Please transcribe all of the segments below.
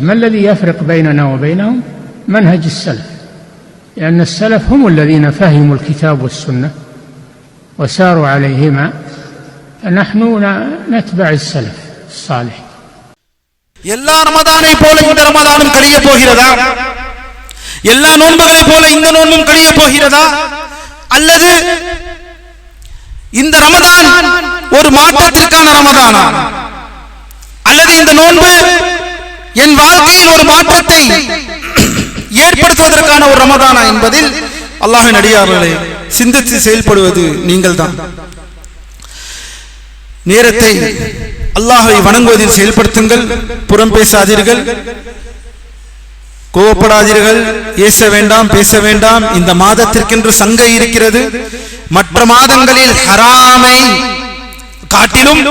ما الذي يفرق بيننا وبينهم؟ منهج السلف، لأن السلف هم الذين فهموا الكتاب والسنة وساروا عليهما، فنحن نتبع السلف الصالح. எல்லா ரமதானை போல இந்த ரமதானும் கழிய போகிறதா? எல்லா நோன்புகளை போல இந்த நோன்பும் கழிய போகிறதா? அல்லது இந்த ரமதான் ஒரு மாற்றத்திற்கான ரமதானா? அல்லது இந்த நோன்பு என் வாழ்க்கையில் ஒரு மாற்றத்தை ஏற்படுத்துவதற்கான ஒரு ரமதானா என்பதில் அல்லாஹ்வின் அடியார்களே சிந்தித்து செயல்படுவது நீங்கள் தான். நேரத்தை அல்லாஹ்வை வணங்குவதில் செயல்படுத்துங்கள். புறம் பேசாதீர்கள், கோபப்படாதீர்கள், ஏச வேண்டாம், பேச வேண்டாம். இந்த மாதத்திற்கென்று சங்கை இருக்கிறது. மற்ற மாதங்களில் ஹராமை காட்டிலும்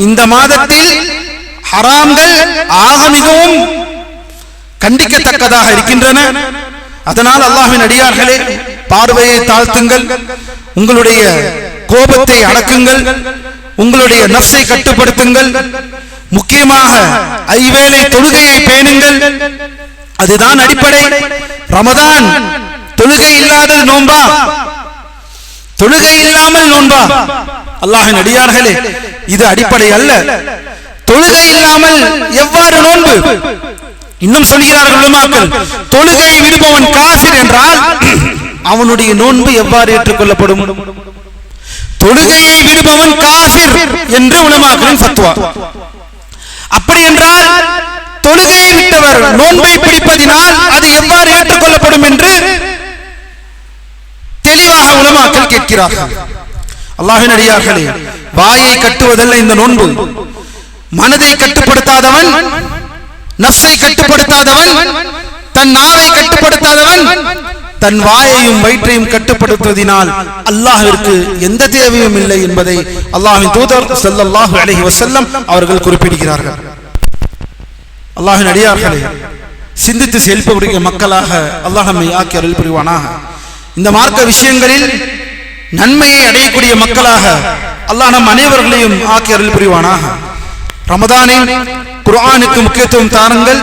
இந்த மாதத்தில் ஹராம்கள் ஆக மிகவும் கண்டிக்கத்தக்கதாக இருக்கின்றன. அதனால் அல்லாஹ்வின் அடியார்களே பார்வையை தாழ்த்துங்கள், உங்களுடைய கோபத்தை அடக்குங்கள், உங்களுடைய நஃப்ஸை கட்டுப்படுத்துங்கள். முக்கியமாக ஐவேளை தொழுகையை பேணுங்கள். அதுதான் அடிப்படை. ரமதான் தொழுகை இல்லாத நோன்பா? தொழுகை இல்லாமல் நோன்பா? அல்லாஹ்வின் அடியார்களே இது அடிப்படை அல்ல. தொழுகை இல்லாமல் எவ்வாறு நோன்பு? இன்னும் சொல்கிறார்கள் உலமாக்கள், தொழுகையை விடுபவன் காஃபிர் என்றால் அவனுடைய நோன்பு எவ்வாறு ஏற்றுக்கொள்ளப்படும்? தொழுகையை விடுபவன் காஃபிர் என்று உலமாக்களின் ஃபத்வா. அப்படி என்றால் தொழுகையை விட்டவர் நோன்பை பிடிப்பதினால் அது எவ்வாறு ஏற்றுக்கொள்ளப்படும் என்று தெளிவாக உலமாக்கள் கேட்கிறார்கள். அல்லாஹ்வின் அடியார்களே, வாயை கட்டுவதல்ல இந்த நோன்பு. மனதை கட்டுப்படுத்தாதவன், நஃப்ஸை கட்டுப்படுத்தாதவன், தன் நாவை கட்டுப்படுத்தாதவன் தன் வாயையும் வயிற்றையும் கட்டுப்படுத்துவதினால் அல்லாஹ்விற்கு எந்த தேவையும் இல்லை என்பதை அல்லாஹ்வின் தூதர் ஸல்லல்லாஹு அலைஹி வஸல்லம் அவர்கள் குறிப்பிடுகிறார்கள். அல்லாஹ்வின் அடியார்களே, சிந்தித்து செயல்படுகிற மக்களாக அல்லாஹ் நம்மை ஆக்கி அருள் புரிவானாக. இந்த மார்க்க விஷயங்களில் நன்மையை அடையக்கூடிய மக்களாக அல்லாஹ் நம் அனைவர்களையும் ஆக்கி அருள் புரிவானாக. ரமதானில் குர்ஆனுக்கு முக்கியத்துவம் தாருங்கள்.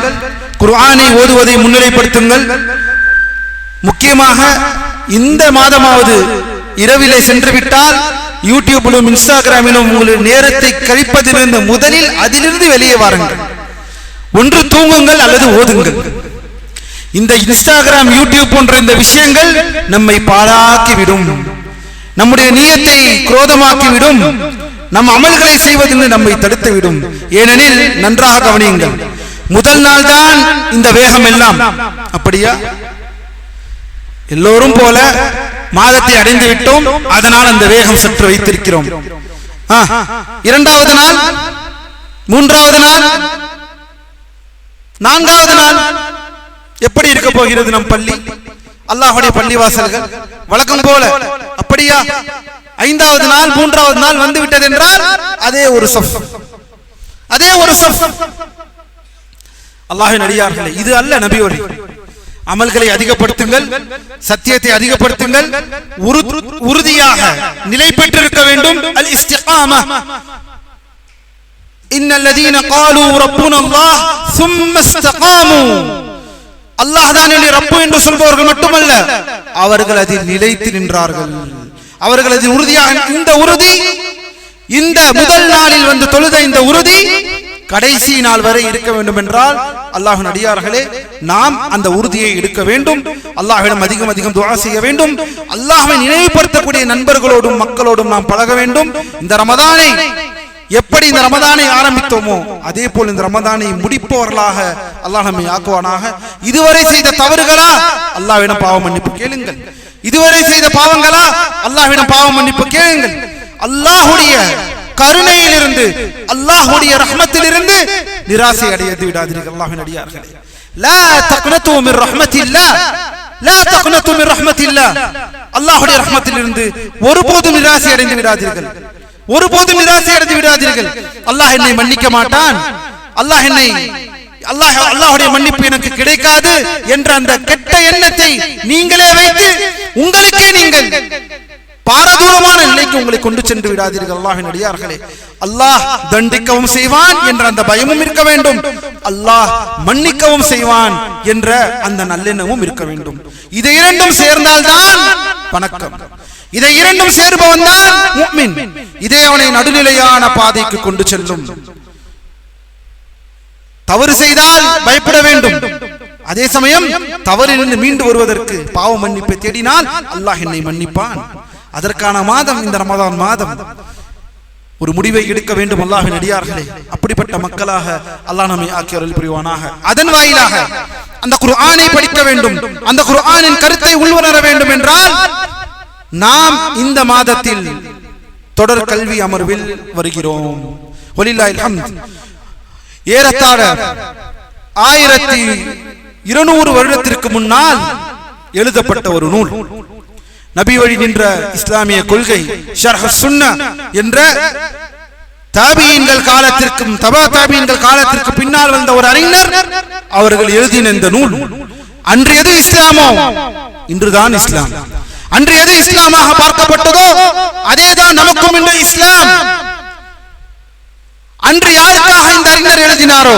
குர்ஆனை ஓதுவதை முன்னிலைப்படுத்துங்கள். முக்கியமாக இந்த மாதமாவது இரவிலே சென்று விட்டால் யூடியூபிலும் இன்ஸ்டாகிராமிலும் உங்களுடைய நேரத்தை கழிப்பதிலிருந்து முதலில் அதிலிருந்து வெளியே வாருங்கள். ஒன்று தூங்குங்கள் அல்லது ஓதுங்கள். இந்த இன்ஸ்டாகிராம், யூடியூப் போன்ற இந்த விஷயங்கள் நம்மை பாழாக்கிவிடும், நம்முடைய நியத்தை குரோதமாக்கிவிடும், நம் அமல்களை செய்வதிலிருந்து நம்மை தடுத்துவிடும். ஏனெனில் நன்றாக கவனியுங்கள், முதல் நாள் தான் இந்த வேகம் எல்லாம். அப்படியா? எல்லோரும் போல மாதத்தை அடைந்து விட்டோம், அதனால் அந்த வேகம் சற்று வைத்திருக்கிறோம். இரண்டாவது நாள், மூன்றாவது நாள், நான்காவது நாள் எப்படி இருக்க போகிறது நம் பள்ளி, அல்லாஹ்வுடைய பள்ளிவாசல்கள் வழக்கம் போல? அப்படியா? ஐந்தாவது நாள், மூன்றாவது நாள் வந்து விட்டது என்றால் அதே ஒரு சஃப், அதே ஒரு சஃப். அல்லாஹ்வின் அடியார்களே, இது அல்ல நபி வழி. அமல்களை அதிகப்படுத்துங்கள், சத்தியத்தை அதிகப்படுத்துங்கள், உறுதியாக நிலை பெற்றிருக்க வேண்டும். அல் இஸ்திகாமா. இன்னல்லதீன காலூ ரப்புனா அல்லாஹ் சும்ம இஸ்தகாமு. அல்லாஹ் தான் என்னுடைய ரப்பு என்று சொல்பவர்கள் மட்டுமல்ல, அவர்கள் அதில் நிலைத்து நின்றார்கள், அவர்கள் அதில் உறுதியாக. இந்த உறுதி, இந்த முதல் நாளில் வந்து தொழுத இந்த உறுதி கடைசி நாள் வரை இருக்க வேண்டும் என்றால் அல்லாஹ்வின் அடியார்களே நாம் அந்த உறுதியை எடுக்க வேண்டும். அல்லாஹ்விடம் அதிகம் அதிகம் துஆ செய்ய வேண்டும். அல்லாஹ்வை நினைவுபடுத்தக்கூடிய நண்பர்களோடும் மக்களோடும் நாம் பழக வேண்டும். இந்த ரமதானை எப்படி இந்த ரமதானை ஆரம்பித்தோமோ அதே போல் இந்த ரமதானை முடிப்பவர்களாக அல்லாஹ் நம்மை ஆக்குவானாக. இதுவரை செய்த தவறுகளா? அல்லாஹ்விடம் பாவ மன்னிப்பு கேளுங்கள். இதுவரை செய்த பாவங்களா? அல்லாஹ்விடம் பாவ மன்னிப்பு கேளுங்கள். அல்லாஹ்வுடைய கருணையிலிருந்து, அல்லாஹ்வுடைய ரஹ்மத்திலிருந்து நிராசை அடைந்து விடாதீர்கள். அல்லாஹ்வின் அடியார்களே, லா தக்னது மின் ரஹ்மத்தில்லாஹ், லா தக்னது மின் ரஹ்மத்தில்லாஹ். அல்லாஹ்வுடைய ரஹ்மத்திலிருந்து ஒருபோதும் நிராசை அடைந்து விடாதீர்கள், ஒருபோதும் நிராசை அடைந்து விடாதீர்கள். அல்லாஹ் என்னை மன்னிக்க மாட்டான், அல்லாஹ்வுடைய மன்னிப்பு எனக்கு கிடைக்காது என்ற அந்த கெட்ட எண்ணத்தை நீங்களே வைத்து உங்களுக்கே நீங்கள் பாரதூரமான நிலைக்கு உங்களை கொண்டு சென்று விடாதீர்கள். அல்லாஹ்வின் அடியார்களே, அல்லாஹ் தண்டிக்கவும் செய்வான் என்ற அந்த பயமும் இருக்க வேண்டும், அல்லாஹ் மன்னிக்கவும் செய்வான் என்ற அந்த நல்லெண்ணமும் இருக்க வேண்டும். இதை இரண்டும் சேர்ந்தால்தான் வணக்கம். இதை இரண்டும் சேர்பவன் தான் முஃமின். இதே அவனை நடுநிலையான பாதைக்கு கொண்டு செல்லும். தவறு செய்தால் பயப்பட வேண்டும், அதே சமயம் தவறிலிருந்து மீண்டு வருவதற்கு பாவ மன்னிப்பை தேடினால் அல்லாஹ் என்னை மன்னிப்பான். அதற்கான மாதம் இந்த ரமதான் மாதம். ஒரு முடிவை எடுக்க வேண்டும் அல்லாஹ்வின் அடியார்களே. அப்படிப்பட்ட மக்களாக அல்லாஹ் நம்மை ஆக்கி அருள் புரிவானாக. அதன் வாயிலாக அந்த குர்ஆனை படிக்க வேண்டும், அந்த குர்ஆனின் கருத்தை உள்வர வேண்டும் என்றால் நாம் இந்த மாதத்தில் தொடர் கல்வி அமர்வில் வருகிறோம். வலில்லாஹில் ஹம்த். ஏறத்தாழ 1200 வருடத்திற்கு முன்னால் எழுதப்பட்ட ஒரு நூல், நபி வழி நின்ற இஸ்லாமிய கொள்கை ஷர்ஹ் சுன்னஹ் என்ற தாபியீன்கள் காலத்திற்கும் தபா தாபியீன்கள் காலத்திற்கு பின்னால் வந்த ஒரு அறிஞர் அவர்கள் எழுதின இந்த நூல். அன்று எது இஸ்லாமோ இன்றுதான் இஸ்லாம். அன்று எது இஸ்லாமாக பார்க்கப்பட்டதோ அதேதான் நமக்கும் இன்று இஸ்லாம். அன்று யாருக்காக இந்த அறிஞர் எழுதினாரோ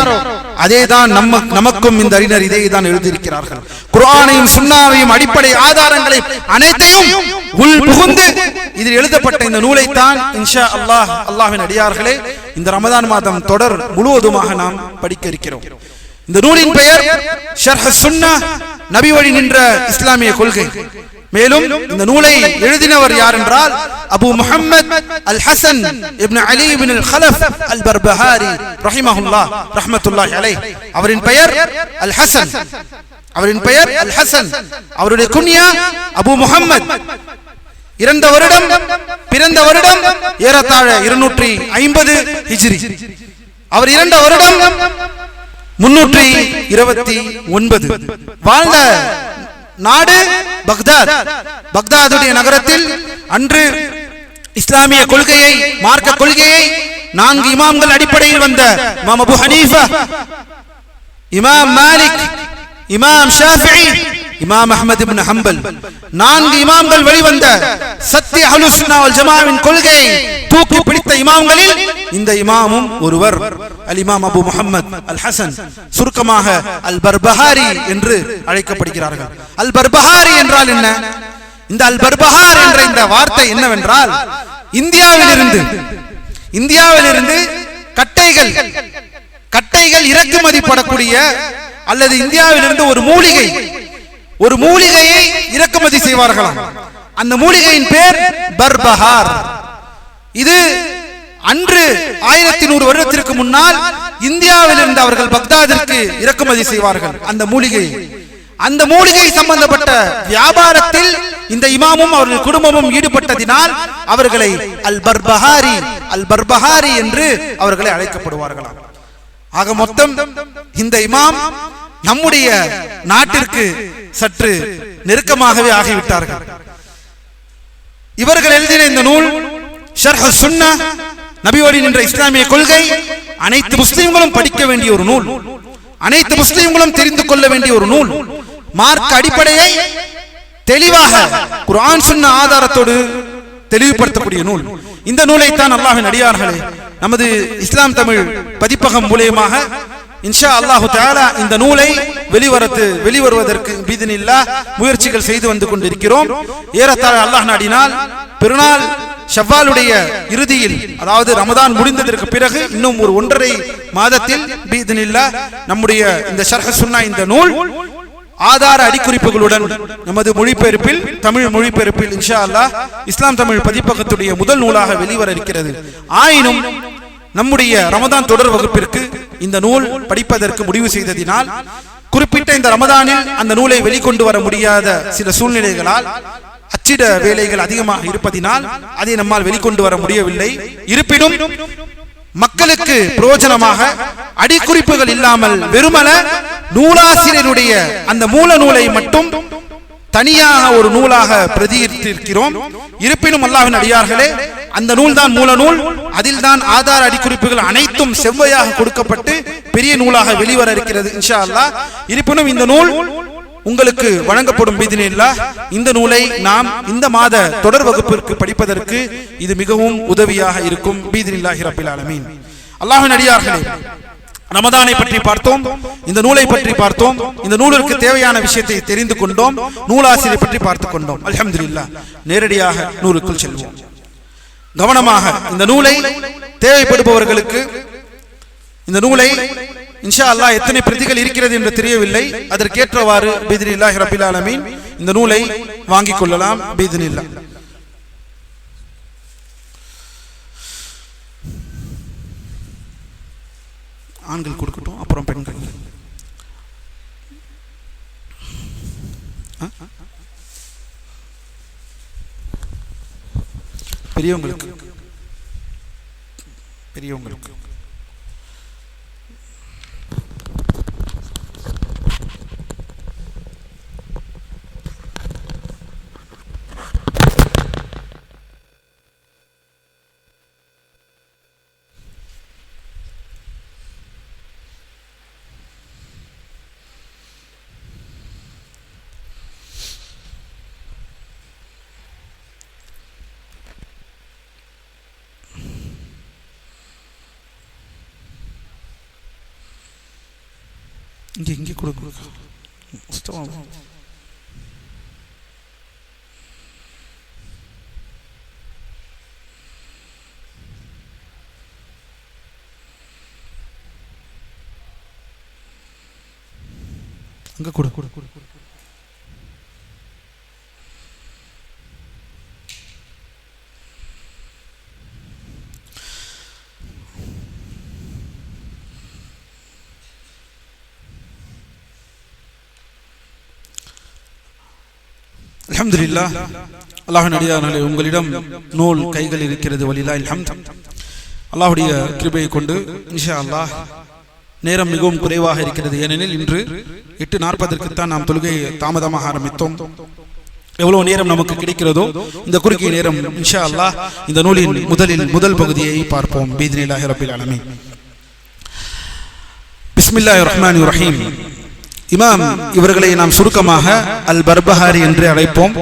அதேதான் நமக்கும் இந்த அறிஞர் இதைதான் எழுதியிருக்கிறார்கள். குர்ஆனையும் சுன்னாவையும் அடிப்படை ஆதாரங்களை அனைத்தையும் உள் புகுந்து இதில் எழுதப்பட்ட இந்த நூலைத்தான் இன்ஷா அல்லாஹ் அல்லாஹ்வின் அடியார்களே இந்த ரமதான் மாதம் தொடர் முழுவதுமாக நாம் படிக்க இருக்கிறோம். இந்த நூலின் பெயர் ஷர்ஹ் சுன்னஹ், நபி வழி நின்ற இஸ்லாமிய கொள்கை. மேலும் இந்த நூலை எழுதினவர் யார் என்றால் அபு முஹம்மத் அல் ஹசன் இப்னு அலி இப்னு அல் கலஃப் அல் பர்பஹாரி ரஹிமஹுல்லாஹ் ரஹ்மத்துல்லாஹி அலைஹி. அவரின் பெயர் அல் ஹசன். அவரின் பெயர் அல் ஹசன். அவருடைய குன்யா அபு முஹம்மத். பிறந்த வருடம் ஏறத்தாழ 250 ஹிஜ்ரி. அவர் இறந்த வருடம் 329. வாழ்ந்த நாடு பக்தாத். பக்தாதுடைய நகரத்தில் அன்று இஸ்லாமிய கொள்கையை, மார்க்க கொள்கையை 4 இமாம்கள் அடிப்படையில் வந்த இமாம் அபு ஹனீஃபா, இமாம் மாலிக், இமாம் ஷாஃபிஈ, இமாம் அஹ்மத் இப்னு ஹம்பல் 4 இமாம்கள் வெளிவந்த சத்திய அஹ்லுஸ் சுன்னah வல் ஜமாஅவின் கொள்கையை தூக்கி பிடித்த இமாம்களில் இந்த இமாமும் ஒருவர். அல் இமாம் அபு முஹம்மத் அல் ஹசன், சுருக்கமாக அல் பர்பஹாரி என்று அழைக்கப்படுகிறார்கள். அல் பர்பஹாரி என்றால் என்ன? இந்த அல் பர்பஹார் என்ற இந்த வார்த்தை என்னவென்றால் இந்தியாவிலிருந்து கட்டைகள் இறக்குமதி படக்கூடிய அல்லது இந்தியாவிலிருந்து ஒரு மூலிகையை இறக்குமதி செய்வார்களாம். அந்த மூலிகையின் பேர் பர்பஹார். இது அன்று 1100 வருடத்திற்கு முன்னால் இந்தியாவிலிருந்து அவர்கள் பக்தாதிற்கு இறக்குமதி செய்வார்கள் அந்த மூலிகை சம்பந்தப்பட்ட வியாபாரத்தில் இந்த இமாமும் அவர்கள் குடும்பமும் ஈடுபட்டதினால் அவர்களை அல் பர்பஹாரி என்று அவர்களை அழைக்கப்படுவார்களாம். ஆக மொத்தம் இந்த இமாம் நம்முடைய நாட்டிற்கு சற்று நெருக்கமாகவே ஆகிவிட்டார்கள். இவர்கள் எழுதின இந்த நூல் ஷர்ஹ் சுன்னஹ், நபி வழி நின்ற இஸ்லாமிய கொள்கை, அனைத்து முஸ்லிம்களும் படிக்க வேண்டிய ஒரு நூல், அனைத்து முஸ்லிம்களும் தெரிந்து கொள்ள வேண்டிய ஒரு நூல். மார்க்க அடிப்படையை தெளிவாக குர்ஆன் சுன்னா ஆதாரத்தோடு தெளிவுபடுத்தக்கூடிய நூல். இந்த நூலைத்தான் அல்லாஹ்வின் அடியார்களே நமது இஸ்லாம் தமிழ் பதிப்பகம் மூலமாக இன்ஷா அல்லாஹு தஆலா இந்த நூலை வெளிவருவதற்கு பிஇذنில்லாஹ் முயற்சிகள் செய்து வந்து கொண்டிருக்கிறோம். ஏறத்தாழ அல்லாஹ் நாடினால் பெருநாள் ஷவ்வாலுடைய இறுதியில், அதாவது ரமதான் முடிந்ததற்கு பிறகு இன்னும் ஒரு 1.5 மாதத்தில் பிஇذنில்லாஹ் நம்முடைய இந்த ஷர்ஹ் சுன்னா இந்த நூல் ஆதார அடிக்குறிப்புகளுடன் நமது மொழிபெயர்ப்பில், தமிழ் மொழிபெயர்ப்பில் இன்ஷா அல்லாஹ் இஸ்லாம் தமிழ் பதிப்பகத்துடைய முதல் நூலாக வெளிவர இருக்கிறது. ஆயினும் நம்முடைய ரமதான் தொடர் வகுப்பிற்கு இந்த நூல் படிப்பதற்கு முடிவு செய்ததினால், குறிப்பிட்ட இந்த ரமதானில் அந்த நூலை வெளிக்கொண்டு வர முடியாத சில சூழ்நிலைகளால், அச்சிட வேலைகள் அதிகமாக இருப்பதினால் அதை நம்மால் வெளிக்கொண்டு வர முடியவில்லை. இருப்பினும் மக்களுக்கு பிரயோஜனமாக அடிக்குறிப்புகள் இல்லாமல் வெறுமன நூலாசிரியருடைய அந்த மூல நூலை மட்டும் தனியாக ஒரு நூலாக பிரதியிட்டிருக்கிறோம். இருப்பினும் அல்லாஹ்வின் அடியார்களே, அந்த நூல் தான் மூல நூல். அதில் தான் ஆதார அடிக்குறிப்புகள் அனைத்தும் செவ்வையாக கொடுக்கப்பட்டு பெரிய நூலாக வெளிவர இருக்கிறது இன்ஷா அல்லாஹ். இருப்பினும் இந்த நூல் உங்களுக்கு வழங்கப்படும் பீதினில்லாஹ். இந்த நூலை நாம் இந்த மாத தொடர் வகுப்பிற்கு படிப்பதற்கு இது மிகவும் உதவியாக இருக்கும் பீதினில்லாஹி ரப்பில் ஆலமீன். அல்லாஹ்வின் அடியார்களே, ரமதானை பற்றி பார்த்தோம், இந்த நூலை பற்றி பார்த்தோம், இந்த நூலுக்கு தேவையான விஷயத்தை தெரிந்து கொண்டோம், நூலாசிரியரை பற்றி பார்த்துக் கொண்டோம். அல்ஹம்துலில்லாஹ். நேரடியாக நூலுக்குள் செல்வோம். கவனமாக இந்த நூலை தேவைப்படுபவர்களுக்கு இந்த நூலை இன்ஷா அல்லாஹ் எத்தனை பிரதிகள் இருக்கிறது என்று தெரியவில்லை, அதற்கேற்றவாறு பிஇذنில்லாஹி ரப்பில் ஆலமீன் இந்த நூலை வாங்கிக் கொள்ளலாம் பிஇذنில்லாஹ். ஆண்கள் கொடுக்கட்டும், அப்புறம் பெண்கள். பெரியவங்களுக்கு பெரியவங்களுக்கு இங்கே கொடுக்க அங்க கொடு. அல்ஹம்துலில்லாஹ். அல்லாஹ்வின் அடியார்களே, உங்களிடம் நூல் கைகள் இருக்கிறது. வலில்லாஹில் ஹம்த். அல்லாஹ்வுடைய கிருபையை கொண்டு இன்ஷா அல்லாஹ் நேரம் மிகவும் குறைவாக இருக்கிறது. ஏனெனில் இன்று 8:40 தான் நாம் தொழுகையை தாமதமாக ஆரம்பித்தோம். எவ்வளவு நேரம் நமக்கு கிடைக்கிறதோ இந்த குறுகிய நேரம் இன்ஷா அல்லாஹ் இந்த நூலின் முதல் பகுதியை பார்ப்போம் பிஇذنில்லாஹி ரப்பில் ஆலமீன். பிஸ்மில்லாஹிர் ரஹ்மானிர் ரஹீம். இமாம் இவர்களை நாம் சுருக்கமாக அல் பர்பஹாரி என்று அழைப்போம்.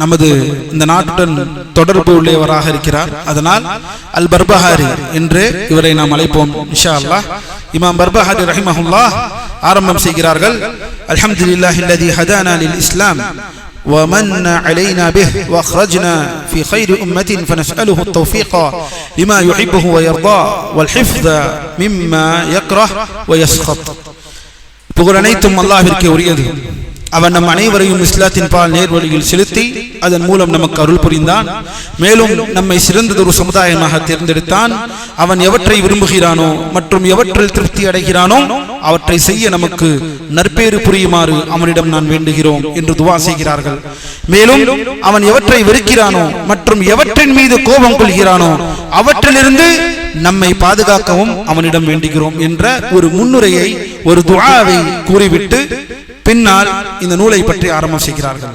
நமது இந்த நாட்டுடன் தொடர்பு உள்ளவராக இருக்கிறார், அதனால் அல் பர்பஹாரி என்று இவரை நாம் அழைப்போம் இன்ஷா அல்லாஹ். இமாம் பர்பஹாரி ரஹிமஹுல்லாஹ் ஆரம்பம் செய்கிறார்கள். அல்ஹம்துலில்லாஹில்லதி ஹதானா லில் இஸ்லாம் ومن علينا به واخرجنا في خير امه فنساله التوفيق لما يحبه ويرضى والحفظ مما يكره ويسخط. புகழ் அனைத்தும் அல்லாஹ்விற்கே உரியது. அவன் நம் அனைவரையும் இஸ்லாத்தின் பால் நேர்வழியில் செலுத்தி அதன் மூலம் நமக்கு அருள் புரிந்தான். மேலும் நம்மை சிறந்ததொரு சமுதாயமாக தேர்ந்தெடுத்தான். அவன் எவற்றை விரும்புகிறானோ மற்றும் எவற்றில் திருப்தி அடைகிறானோ அவற்றை செய்ய நமக்கு நற்பேறு புரியுமாறு அவனிடம் நான் வேண்டுகிறோம் என்று துவா செய்கிறார்கள். மேலும் அவன் எவற்றை வெறுக்கிறானோ மற்றும் எவற்றின் மீது கோபம் கொள்கிறானோ அவற்றிலிருந்து நம்மை பாதுகாக்கவும் அவனிடம் வேண்டுகிறோம் என்ற ஒரு முன்னுரையை, ஒரு துஆவை கூறிவிட்டு பின்னால் இந்த நூலை பற்றி ஆரம்பம் செய்கிறார்கள்.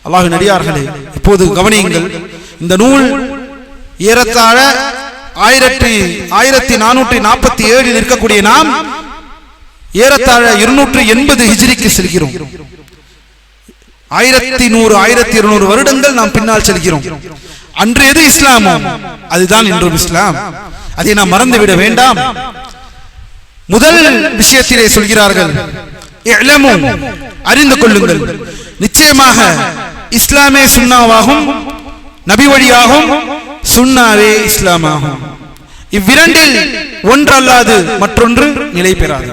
அல்லாஹ்வின் அடியார்களே, இப்போது கவனியுங்கள். இந்த நூல் ஏறத்தாழ 1447 இருக்கக்கூடிய நாம் ஏறத்தாழ 280 ஹிஜ்ரிக்கு செல்கிறோம். 1100 1200 வருடங்கள் நாம் பின்னால் செல்கிறோம். அன்று எது இஸ்லாமோ அதுதான் இன்றும் இஸ்லாம். அதை நாம் மறந்துவிட வேண்டாம். முதல் விஷயத்திலே சொல்கிறார்கள், அறிந்து கொள்ளுங்கள், நிச்சயமாக இஸ்லாமே சுன்னாவாகும், நபி வழியாகும், சுன்னாவே இஸ்லாமாகும். இவ்விரண்டில் ஒன்றல்லாது மற்றொன்று நிலை பெறாது.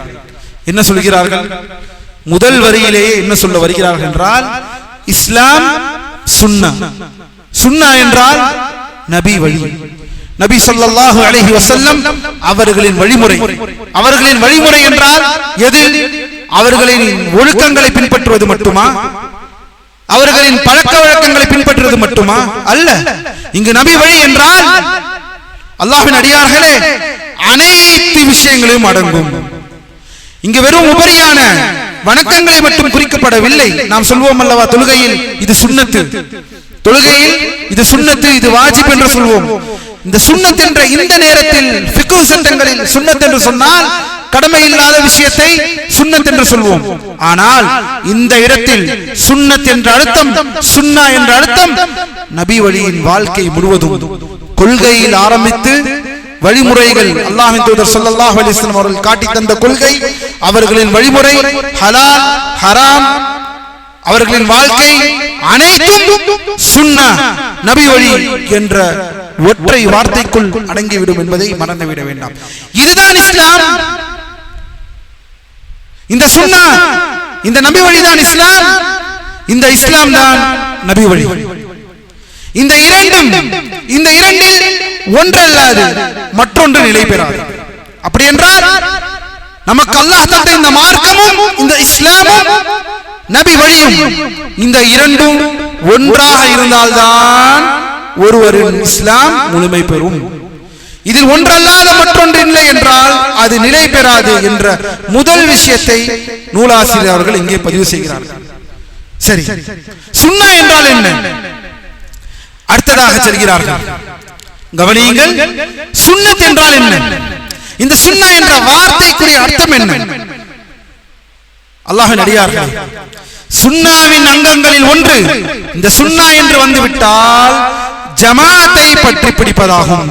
என்ன சொல்கிறார்கள்? முதல் வரியிலேயே என்ன சொல்ல வருகிறார்கள் என்றால், இஸ்லாம் சுன்னா. சுன்னா என்றால் நபி வழி. நபி ஸல்லல்லாஹு அலைஹி வஸல்லம் அவர்களின் வழிமுறை. அவர்களின் வழிமுறை என்றால் எது? அவர்களின் ஒழுக்கங்களை பின்பற்றுவது மட்டுமா? அவர்களின் பழக்க வழக்கங்களை பின்பற்றுவது மட்டுமா? அல்ல. இங்கு நபி வழி என்றால் அல்லாஹ்வின் அடியார்களே அனைத்து விஷயங்களையும் அடங்கும். இங்கு வெறும் உபரியான வணக்கங்களை மட்டும் குறிக்கப்படவில்லை. நாம் சொல்வோம் அல்லவா, தொழுகையில் இது சுன்னத்து, தொழுகையில் இது சுன்னத்து, இது வாஜிப் என்று சொல்வோம். இந்த சுன்னத் என்ற இந்த நேரத்தில் ஃபிக்ஹ் சட்டங்களில் சுன்னத் என்று சொன்னால் கடமை இல்லாத விஷயத்தை சுன்னத் என்று சொல்வோம். ஆனால் இந்த இடத்தில் சுன்னத் என்ற அர்த்தம், சுன்னா என்ற அர்த்தம் நபி வழியின் வாழ்க்கை முழுவதும், கொள்கையில் ஆரம்பித்து வழிமுறைகள், அல்லாஹ்வின் தூதர் ஸல்லல்லாஹு அலைஹி வஸல்லம் அவர்கள் காட்டி தந்த கொள்கை, அவர்களின் வழிமுறை, ஹலால் ஹராம், அவர்களின் வாழ்க்கை அனைத்தும் சுன்னா, நபி வழி என்ற ஒற்றை வார்த்தைக்குள் அடங்கிவிடும் என்பதை மறந்துவிட வேண்டாம். இதுதான் இஸ்லாம். இந்த சுன்னா, இந்த நபி வழிதான் இஸ்லாம். இந்த இஸ்லாம் தான் நபி வழி. இந்த இரண்டில் ஒன்றல்லாது மற்றொன்று நிலை பெறாது. அப்படி என்றால் நமக்கு அல்லாஹ் தந்த இந்த மார்க்கமும் இந்த இஸ்லாமும் நபி வழியும், இந்த இரண்டும் ஒன்றாக இருந்தால்தான் ஒருவரின் இஸ்லாம் முழுமை பெறும். இதில் ஒன்றல்லாத மற்றொன்று இல்லை என்றால் அது நிலை பெறாது என்ற முதல் விஷயத்தை நூலாசிரியர் அவர்கள் இங்கே பதிவு செய்கிறார்கள். சரி, சுன்னா என்றால் என்ன? அடுத்ததாக செல்கிறார்கள். கவனியுங்கள், சுன்னத் என்றால் என்ன? இந்த சுன்னா என்ற வார்த்தைக்குரிய அர்த்தம் என்ன? அல்லாஹ்வின் அடியார்களே, சுன்னாவின் அங்கங்களில் ஒன்று இந்த சுன்னா என்று வந்துவிட்டால் ஜமாத்தை பற்றி பிடிப்பதாகும்.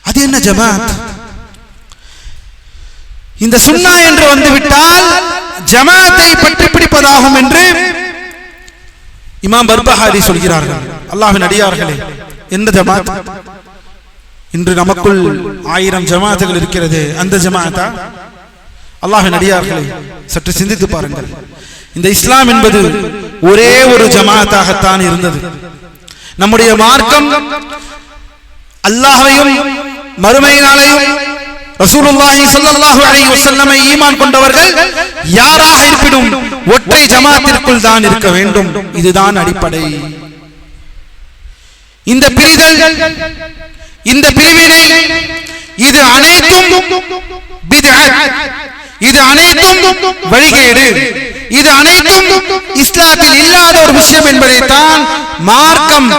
அது என்ன ஜமாத்? இந்த சுன்னா என்று வந்துவிட்டால் ஜமாத்தை பற்றி பிடிப்பதாகும் என்று இமாம் பர்பஹாரி சொல்கிறார்கள். அல்லாஹ்வின் அடியார்களே, என்ன ஜமாத்? இன்று நமக்குள் 1000 ஜமாத்துகள் இருக்கிறது. அந்த ஜமாத்தா? அல்லாஹ்வின் அடியார்களே, சற்று சிந்தித்து பாருங்கள். இந்த இஸ்லாம் என்பது ஒரே ஒரு ஜமாத்தாகத்தான் இருந்தது. நம்முடைய மார்க்கம் அல்லாஹ்வையும் மறுமை நாளையும் ரசூலுல்லாஹி ஸல்லல்லாஹு அலைஹி வஸல்லமை ஈமான் கொண்டவர்கள் யாராக இருப்பினும் ஒற்றை ஜமாத்திற்குள் தான் இருக்க வேண்டும். இதுதான் அடிப்படை. இந்த பிரிதல், இந்த பிரிவினை, இது அனைத்தும் பித்அத், இது அனைத்தும் வழிகேடு, இது அனைத்தும் இஸ்லாத்தில் இல்லாத ஒரு விஷயம் என்பதைத்தான் மார்க்கம்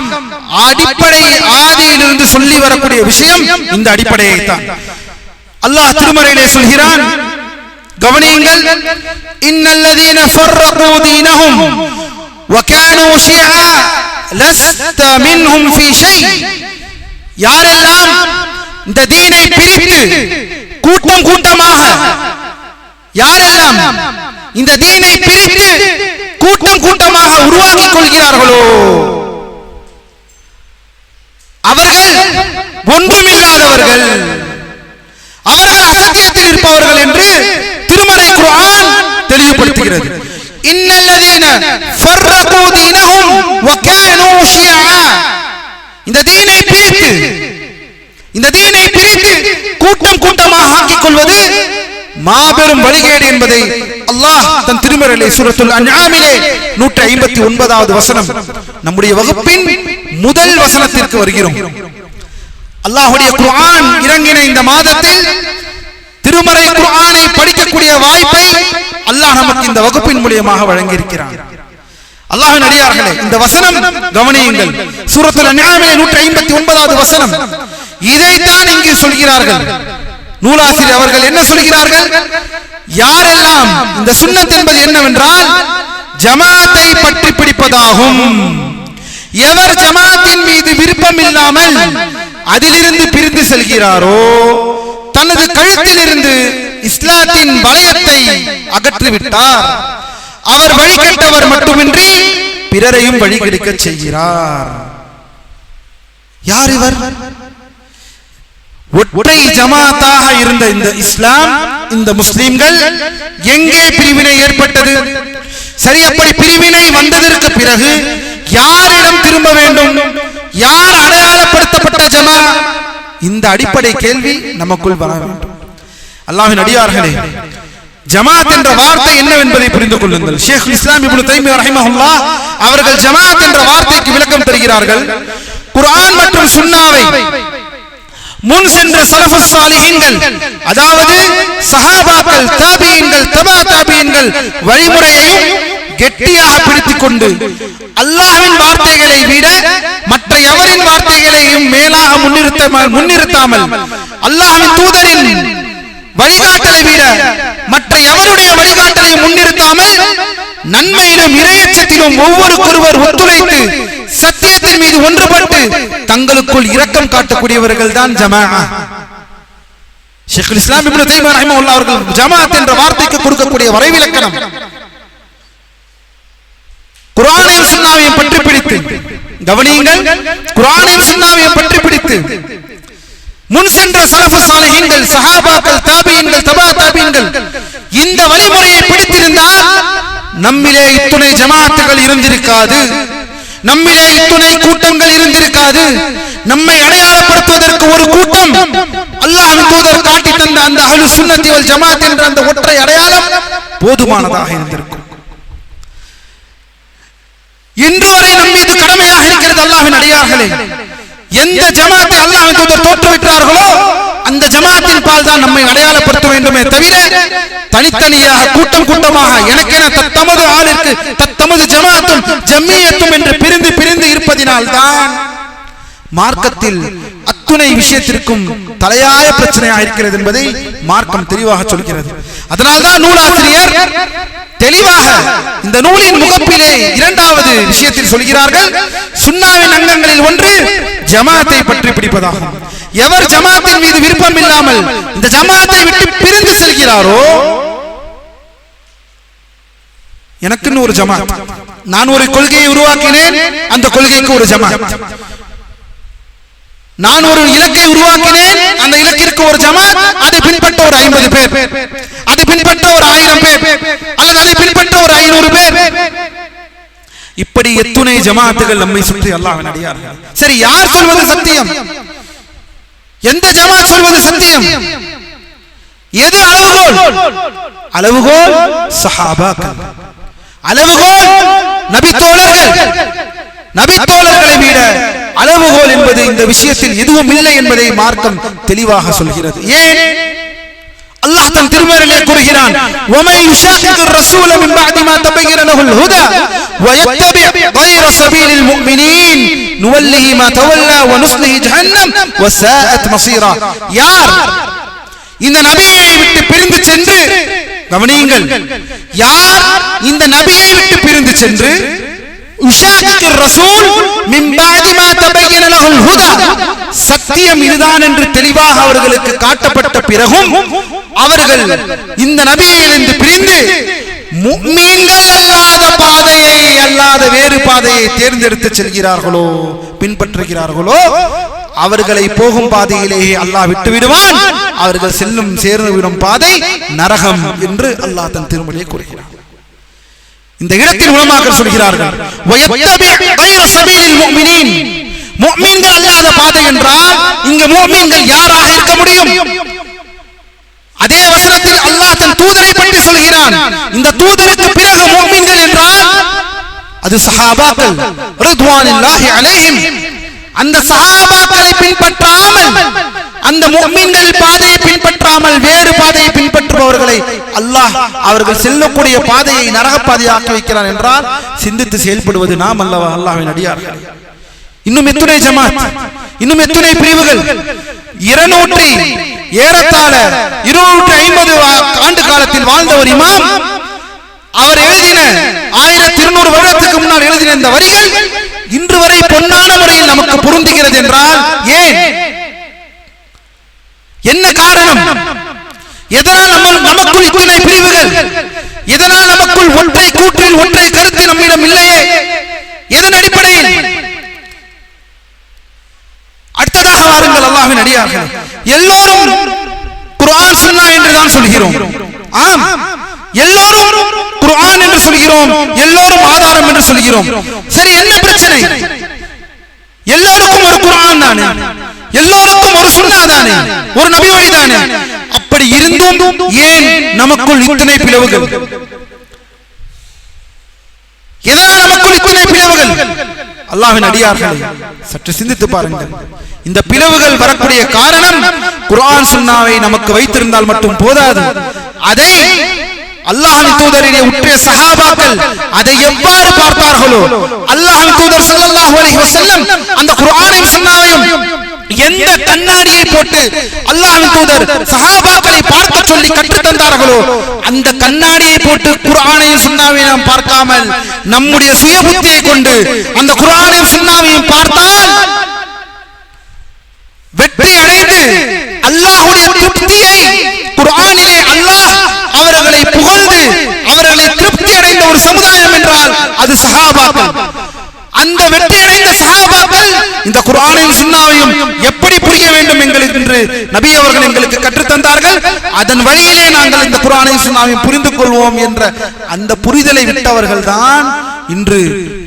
அடிப்படை ஆதியிலிருந்து சொல்லி வரக்கூடிய விஷயம் இந்த அடிப்படையை தான். அல்லாஹ் திருமறையிலே சொல்கிறான், கவனியுங்கள், இன்னல்லதீன ஃபர்ரகு தீனஹும் வகானூ ஷியா லஸ்த மின்ஹும் ஃபீ ஷை. யாரெல்லாம் இந்த தீனை பிரித்து கூட்டம் கூட்டமாக, யாரெல்லாம் இந்த தீனை பிரித்து கூட்டம் கூட்டமாக உருவாக்கிக் கொள்கிறார்களோ அவர்கள் ஒன்றுமில்லாதவர்கள், அவர்கள் அசத்தியத்தில் இருப்பவர்கள் என்று திருமறை குர்ஆன் தெளிவுபடுத்துகிறது. இன்னல்லதீன ஃபர்ரகு தீனஹும் வகானூ ஷியா. இந்த தீனை பிரித்து கூட்டம் கூட்டமாக ஆக்கிக் கொள்வது மாபெரும் வழிகேடு என்பதை அல்லாஹ் தன் திருமறையிலே சூரத்துல் அன்ஆமிலே 159வது வசனம், நம்முடைய வகுப்பின் முதல் வசனத்திற்கு வருகிறோம். அல்லாஹ்வுடைய குர்ஆன் இறங்கின இந்த மாதத்தில் திருமறை குர்ஆனை படிக்கக்கூடிய வாய்ப்பை அல்லாஹ் நமக்கு இந்த வகுப்பின் மூலமாக வழங்கி இருக்கிறான். அல்லாஹ்வின் அடியார்களே, இந்த வசனம் கவனியுங்கள். சூரத்துல் அன்ஆமிலே 159வது வசனம். இதைத்தான் இங்கே சொல்கிறார்கள் நூலாசிரியர் அவர்கள். என்ன சொல்கிறார்கள்? யாரெல்லாம், இந்த சுன்னத் என்பது என்னவென்றால் ஜமாத்தை பற்றி பிடிப்பதாகும். எவர் ஜமாத்தின் மீது விருப்பம் இல்லாமல் அதிலிருந்து பிரிந்து செல்கிறாரோ, தனது கழுத்திலிருந்து இஸ்லாத்தின் வளையத்தை அகற்றிவிட்டார். அவர் வழிகட்டவர் மட்டுமின்றி பிறரையும் வழிகெடுக்க செய்கிறார். யார் இவர்? ஒற்றை ஜமாத்தாக இருந்த இந்த இஸ்லாம், இந்த முஸ்லிம்கள் எங்கே பிரிவினை ஏற்பட்டது? சரி, அப்படி பிரிவினை வந்ததற்கு பிறகு யாரிடம் திரும்ப வேண்டும்? யார் அடையாளப்படுத்தப்பட்ட ஜமா? இந்த அடிப்படை கேள்வி நமக்குள் வர வேண்டும். அல்லாஹ்வின் அடியார்களே, ஜமாத் என்ற வார்த்தை என்னவென்பதை புரிந்து கொள்ளுங்கள். ஷேக் இஸ்லாம் இப்னு தைமிய்யா ரஹிமஹுல்லாஹ் அவர்கள் ஜமாத் என்ற வார்த்தைக்கு விளக்கம் தருகிறார்கள். குர்ஆன் மற்றும் சுன்னாவை முன் சென்ற ஸலஃபுஸ் ஸாலிஹீன்கள், அதாவது சஹாபாக்கள், தாபிஈன்கள், தபா தாபிஈன்கள் வழிமுறையையும் கெட்டியாக பிடித்துக் கொண்டு அல்லாஹ்வின் வார்த்தைகளை விட மற்ற எவரின் வார்த்தைகளையும் மேலாக முன்னிறுத்தாமல் அல்லாஹ்வின் தூதரின் வழிகாட்டலை விட மற்ற எவருடைய வழிகாட்டலையும் முன்னிறுத்தாமல் நன்மையிலும் இறையச்சத்திலும் ஒவ்வொருவருக்கொருவர் ஒத்துழைத்து சத்தியத்தின் மீது ஒன்றுபட்டு தங்களுக்குள் இரக்கம் காட்டக்கூடியவர்கள் தான் ஜமாஅத். ஷேகுல் இஸ்லாம் இப்னு தைமிய்யா ரஹிமஹுல்லாஹ் அவர்கள் ஜமாஅத் என்ற வார்த்தைக்கு கொடுக்கக்கூடிய வரைவிலக்கணம் குர்ஆனையும் சுன்னாவையும் பற்றி பிடித்து கவனியுங்கள். குர்ஆனையும் சுன்னாவையும் பற்றி பிடித்து முன் சென்ற சலஃபு சாலிஹீன்கள், சஹாபாக்கள், தாபீன்கள், தபா தாபீன்கள் இந்த வழிமுறையை பிடித்திருந்தால் நம்மிலே இத்துணை ஜமாஅத்துகள் இருந்திருக்காது, நம்மிலே இத்துணை கூட்டங்கள் இருந்திருக்காது. நம்மை அடையாளப்படுத்துவதற்கு ஒரு கூட்டம் அல்லாஹ்வின் தூதர் காட்டி தந்த அந்த அஹ்லுஸ் சுன்னத்தி வல் ஜமாஅத் என்ற அந்த ஒற்றை அடையாளம் போதுமானதாக இருந்திருக்கும். இன்று வரை நம் மீது கடமையாக இருக்கிறது அல்லாஹ்வின் அடியார்களே, எந்த ஜமாத்தை அல்லாஹ்வின் தூதர் தோற்றுவிட்டார்களோ அந்த ஜமாத்தின் பால் தான் நம்மை அடையாளப்படுத்த வேண்டுமே தவிர தனித்தனியாக கூட்டம் கூட்டமாக எனக்கென தத்தமது ஆளுக்கு தத்தமது ஜமாத்தும் ஜம்மியத்தும் என்று பிரிந்து பிரிந்து இருப்பதினால் தான் மார்க்கத்தில் அத்துணை விஷயத்திற்கும் தலையாய பிரச்சனையாக இருக்கிறது என்பதை மார்க்கம் தெளிவாக சொல்கிறது. அதனால்தான் நூலாசிரியர் தெளிவாக இந்த நூலின் முகப்பிலே இரண்டாவது விஷயத்தில் சொல்கிறார்கள், சுன்னாவின் அங்கங்களில் ஒன்று ஜமாத்தை பற்றி பிடிப்பதாகும். எவர் ஜமாத்தின் மீது விருப்பம் இல்லாமல் இந்த ஜமாத்தை விட்டு பிரிந்து செல்கிறாரோ, எனக்குன்னு ஒரு ஜமாத், நான் ஒரு கொள்கையை உருவாக்கினேன், அந்த கொள்கைக்கு ஒரு ஜமாத், நான் ஒரு இலக்கை உருவாக்கினேன், அந்த இலக்கிற்கு ஒரு ஜமாத், அதை பின்பற்ற ஒரு 50 பேர், அதை பின்பற்ற ஒரு 1000 பேர், அல்லது அதை பின்பற்ற ஒரு 500 பேர், இப்படி எத்துணை ஜமாத்துகள் நம்மை சுற்றி அல்லாஹ்வின் அடியார்கள். சரி, யார் சொல்வது சத்தியம்? எந்த ஜமாத் சொல்வது சத்தியம்? எது அளவுகோல்? அளவுகோல் சஹாபாக்கள், அளவுகோல் நபித்தோழர்கள். நபித்தோழர்களை விட அளவுகோல் என்பது இந்த விஷயத்தில் எதுவும் இல்லை என்பதை மார்க்கம் தெளிவாக சொல்கிறது. ஏன்? அல்லாஹ் தன் திருமறையிலே கூறுகிறான், وَمَن يُشَاقِقِ الرَّسُولَ مِن بَعْدِ مَا تَبَيَّنَ لَهُ الْهُدَى وَيَتَّبِعْ غَيْرَ سَبِيلِ الْمُؤْمِنِينَ نُوَلِّهِ مَا تَوَلَّى وَنُصْلِهِ جَهَنَّمَ وَسَاءَتْ مَصِيرًا. யார் இந்த நபியை விட்டு பிரிந்து சென்று, கவனியுங்கள், யார் இந்த நபியை விட்டு பிரிந்து சென்று சத்தியம் இதுதான் என்று தெளிவாக அவர்களுக்கு காட்டப்பட்ட பிறகும் அவர்கள் இந்த நபியிலிருந்து பிரிந்து முஃமின்கள் அல்லாத பாதையை, அல்லாத வேறு பாதையை தேர்ந்தெடுத்து செல்கிறார்களோ, பின்பற்றுகிறார்களோ, அவர்களை போகும் பாதையிலேயே அல்லாஹ் விட்டு விடுவான். அவர்கள் செல்லும் சேர்ந்து விடும் பாதை நரகம் என்று அல்லாஹ் தன் திருமறையிலே கூறுகிறார். இந்த இடத்தில் உலமாக்கள் சொல்கிறார்கள், முஃமின்கள் அல்லாத பாதை என்றால் இங்கு முஃமின்கள் யாராக இருக்க முடியும்? அதே வசனத்தில் அல்லாஹ் தன் தூதரை பற்றி சொல்கிறான். இந்த தூதருக்கு பிறகு முஃமின்கள் என்றால் அது சஹாபாக்கள் ரிதுவானுல்லாஹி அலைஹிம். அந்த சஹாபாக்களை பின்பற்றாமல், அந்த முஃமின்கள் பாதையை பின்பற்றாமல் வேறு பாதையை பின்பற்றுபவர்களை அல்லாஹ் அவர்கள் செல்லக்கூடிய பாதையை நரக பாதையாக்கி வைக்கிறான் என்றால் சிந்தித்து செயல்படுவது நாம் அல்லவா அல்லாஹ்வின் அடியார்கள்? இன்னும் எத்துணை ஜமாத், இன்னும் எத்துணை பிரிவுகள். 250 ஆண்டு காலத்தில் வாழ்ந்த ஒரு இமாம், அவர் எழுதின 1200 வருடத்துக்கு முன்னால் எழுதின இந்த வரிகள் இன்று வரை பொன்னான முறையில் நமக்கு பொருந்துகிறது என்றால் ஏன்? என்ன காரணம்? எதனால் நமக்குள் இத்தனை பிரிவுகள்? எதனால் நமக்குள் ஒற்றை கூற்றில் ஒற்றை கருத்து நம்மிடம் இல்லையே? எதன் அடிப்படையில்? அடுத்ததாக வாருங்கள் அல்லாஹ்வின் அடியார்கள், எல்லோரும் குர்ஆன் சுன்னா என்றுதான் சொல்கிறோம். ஆம், எல்லோரும் குர்ஆன் என்று சொல்கிறோம், எல்லோரும் ஆதாரம் என்று சொல்கிறோம். சரி, என்ன பிரச்சனை? எல்லோருக்கும் ஒரு குர்ஆன் தானே, எல்லோருக்கும் ஒரு சுன்னா தானே, ஒரு நபி வழி தானே. அப்படி இருந்தும் ஏன் நமக்குள் இத்தனை பிளவுகள்? எதனால் நமக்குள் இத்தனை பிளவுகள்? அல்லாஹ்வின் அடியார்களே, சற்று சிந்தித்து பாருங்கள். இந்த பிளவுகள் வரக்கூடிய காரணம் குர்ஆன் சுன்னாவை நமக்கு வைத்திருந்தால் மட்டும் போதாது, அதை அல்லாஹ்வின் தூதரிலே உற்ற சஹாபாக்கள் அதை எவ்வாறு பார்த்தார்களோ, அல்லாஹ்வின் தூதர் ஸல்லல்லாஹு அலைஹி வஸல்லம் அந்த குர்ஆனையும் சுன்னாவையும் எந்த கண்ணாடியை போட்டு அல்லாஹ்வின் தூதர் சஹாபாக்களை பார்க்க சொல்லி கற்றுத் தந்தார்களோ அந்த கண்ணாடியை போட்டு குர்ஆனையும் சுன்னாவையும் நாம் பார்க்காமல் நம்முடைய சுய புத்தியை கொண்டு அந்த குர்ஆனையும் சுன்னாவையும் பார்த்தால் வெற்றி அடைந்து அல்லாஹ்வுடைய திருப்தியை குர்ஆனிலே அல்லாஹ் அவர்களை புகழ்ந்து அவர்களை திருப்தி அடைந்த ஒரு சமுதாயம் என்றால் அது சஹாபாக்கள். அந்த வெற்றி அடைந்த சஹாபாக்கள் இந்த குர்ஆனையும் சுன்னாவையும் எப்படி புரிய வேண்டும் என்று நபி அவர்கள் எங்களுக்கு கற்றுத் தந்தார்கள். அதன் வழியிலே நாங்கள் இந்த குர்ஆனையும் சுன்னாவையும் புரிந்து கொள்வோம் என்ற அந்த புரிதலை விட்டவர்கள் தான் இன்று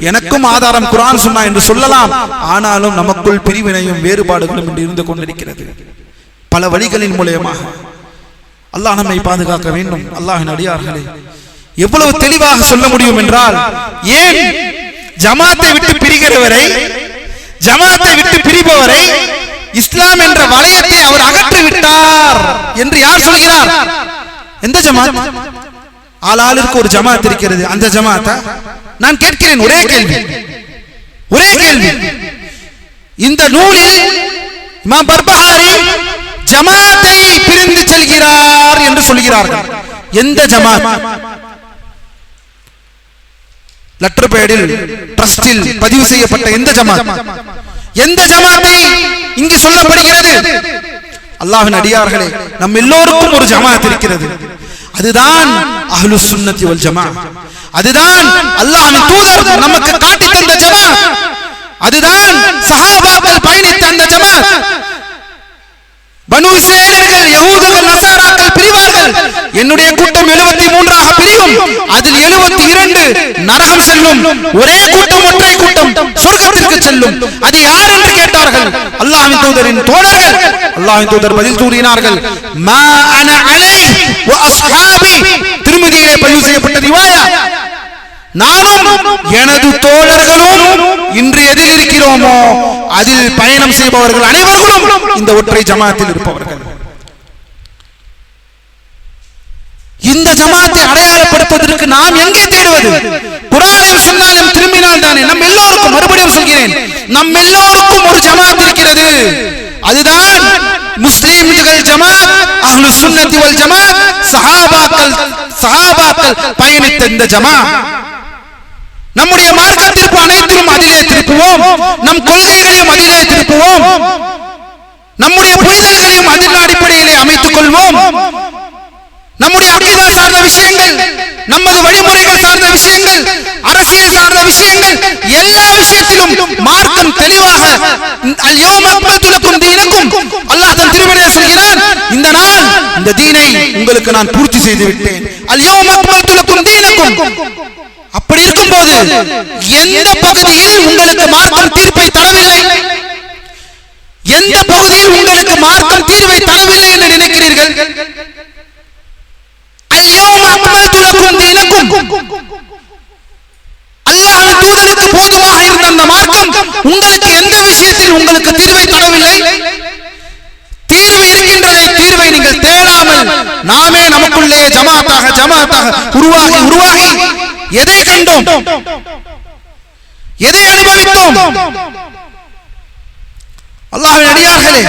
எனக்கும் ஆதாரம் குர்ஆன் சுன்னா என்று சொல்லலாம், ஆனாலும் நமக்குள் பிரிவினையும் வேறுபாடுகளும் இன்று இருந்து கொண்டிருக்கிறது. பல வழிகளின் மூலமாக அல்லாஹ் நம்மை பாதுகாக்க வேண்டும். அல்லாஹ்வின் அடியார்களே, எவ்வளவு தெளிவாக சொல்ல முடியும் என்றால், ஏன் ஜமாத்தை விட்டு பிரிகிறவரை, ஜமாத்தை விட்டு பிரிபவரை இஸ்லாம் என்ற வளையத்தை அவர் அகற்றி விட்டார் என்று யார் சொல்கிறார்? எந்த ஜமாத்? ஆளாளுக்கு ஒரு ஜமாத் இருக்கிறது, அந்த ஜமாத்தா? நான் கேட்கிறேன் ஒரே கேள்வி, ஒரே கேள்வி. இந்த நூலில் இமாம் பர்பஹாரி ஜமாத்தை பிரிந்து செல்கிறார் என்று சொல்கிறார்கள். எந்த ஜமாத்? லெட்டர் பேடில் ட்ரஸ்டில் பதிவு செய்யப்பட்ட எந்த ஜமாத்? எந்த ஜமாத்தை இங்கு சொல்லப்படுகிறது? அல்லாஹ்வின் அடியார்களே, நம் எல்லோருக்கும் ஒரு ஜமாத் இருக்கிறது. அதுதான் அஹ்லுஸ் சுன்னத்தி வல் ஜமாஅத். அதுதான் அல்லாஹ்வின் தூதர் நமக்கு காட்டி தந்த ஜமாத். அதுதான் சஹாபாக்கள் பயணித்த அந்த ஜமாத். பனு இஸ்ரேலர்கள், யஹூதுகள், நஸாராக்கள் பிரிவார்கள். என்னுடைய கூட்டம் 73ஆக பிரியும், அதில் 72 நரகம் செல்லும், ஒரே கூட்டம், ஒற்றை கூட்டம் சொர்க்கத்திற்கு செல்லும். அது யார் என்று கேட்டார்கள். அல்லாஹ்வின் தூதரின் தோழர்கள். அல்லாஹ்வின் தூதர் பதில் கூறினார்கள், மா அன அலைஹி வ அஸ்ஹாபி. திருமதியிலே பதிவு செய்யப்பட்ட ரிவாயா, நானும் எனது தோழர்களும் இன்று எதில் இருக்கிறோமோ அதில் பயணம் செய்பவர்கள் அனைவர்களும் இந்த ஒற்றை ஜமாத்தில் இருப்பவர்கள். இந்த ஜமாத்தை அடையாளப்படுத்துவதற்கு நாம் எங்கே தேடுவது? குர்ஆனையும் சுன்னாவையும் திரும்பினால் தானே. நம் எல்லோருக்கும், மறுபடியும் சொல்கிறேன், நம் எல்லோருக்கும் ஒரு ஜமாத் இருக்கிறது. அதுதான் முஸ்லிம்கள் ஜமாத், அஹ்லுஸ் சுன்னத்தி வல் ஜமாத், சஹாபாக்கள் பயணித்த இந்த ஜமாத். நம்முடைய மார்க்க திருப்பு அனைத்திலும் அதிலே திருப்புவோம், நம் கொள்கைகளையும் அதிலே திருப்புவோம், நம்முடைய புரிதல்களையும் அதில் அடிப்படையிலே அமைத்துக் கொள்வோம். நம்முடைய அகீதா சார்ந்த விஷயங்கள், நமது வழிமுறைகள் சார்ந்த விஷயங்கள், அரசியல் சார்ந்த விஷயங்கள், எல்லா விஷயத்திலும் மார்க்கம் தெளிவாக அல் யௌம அக்மல்து லக்கும் தீனக்கும், அல்லாஹ் தன் திருமறையில் சொல்கிறான், இந்த நாள் இந்த தீனை உங்களுக்கு நான் பூர்த்தி செய்து விட்டேன். அல் யௌம அக்மல்து லக்கும் தீனக்கும். அப்படி இருக்கும்போது எந்த பகுதியில் உங்களுக்கு மார்க்கம் தீர்ப்பை தரவில்லை, எந்த பகுதியில் உங்களுக்கு மார்க்கம் தீர்வை தரவில்லை என்று நினைக்கிறீர்கள்? அல்லாஹ்வின் தூதருக்கு போதுமாக இருந்த அந்த மார்க்கம் உங்களுக்கு எந்த விஷயத்தில் உங்களுக்கு தீர்வை தரவில்லை? தீர்வு இருக்கின்றதை, தீர்வை நீங்கள் தேடாமல் நாமே நமக்குள்ளே ஜமாத்தாக உருவாகி எதை கண்டோம், எதை அனுபவித்தோம்? அல்லாஹ்வின் அடியார்களே,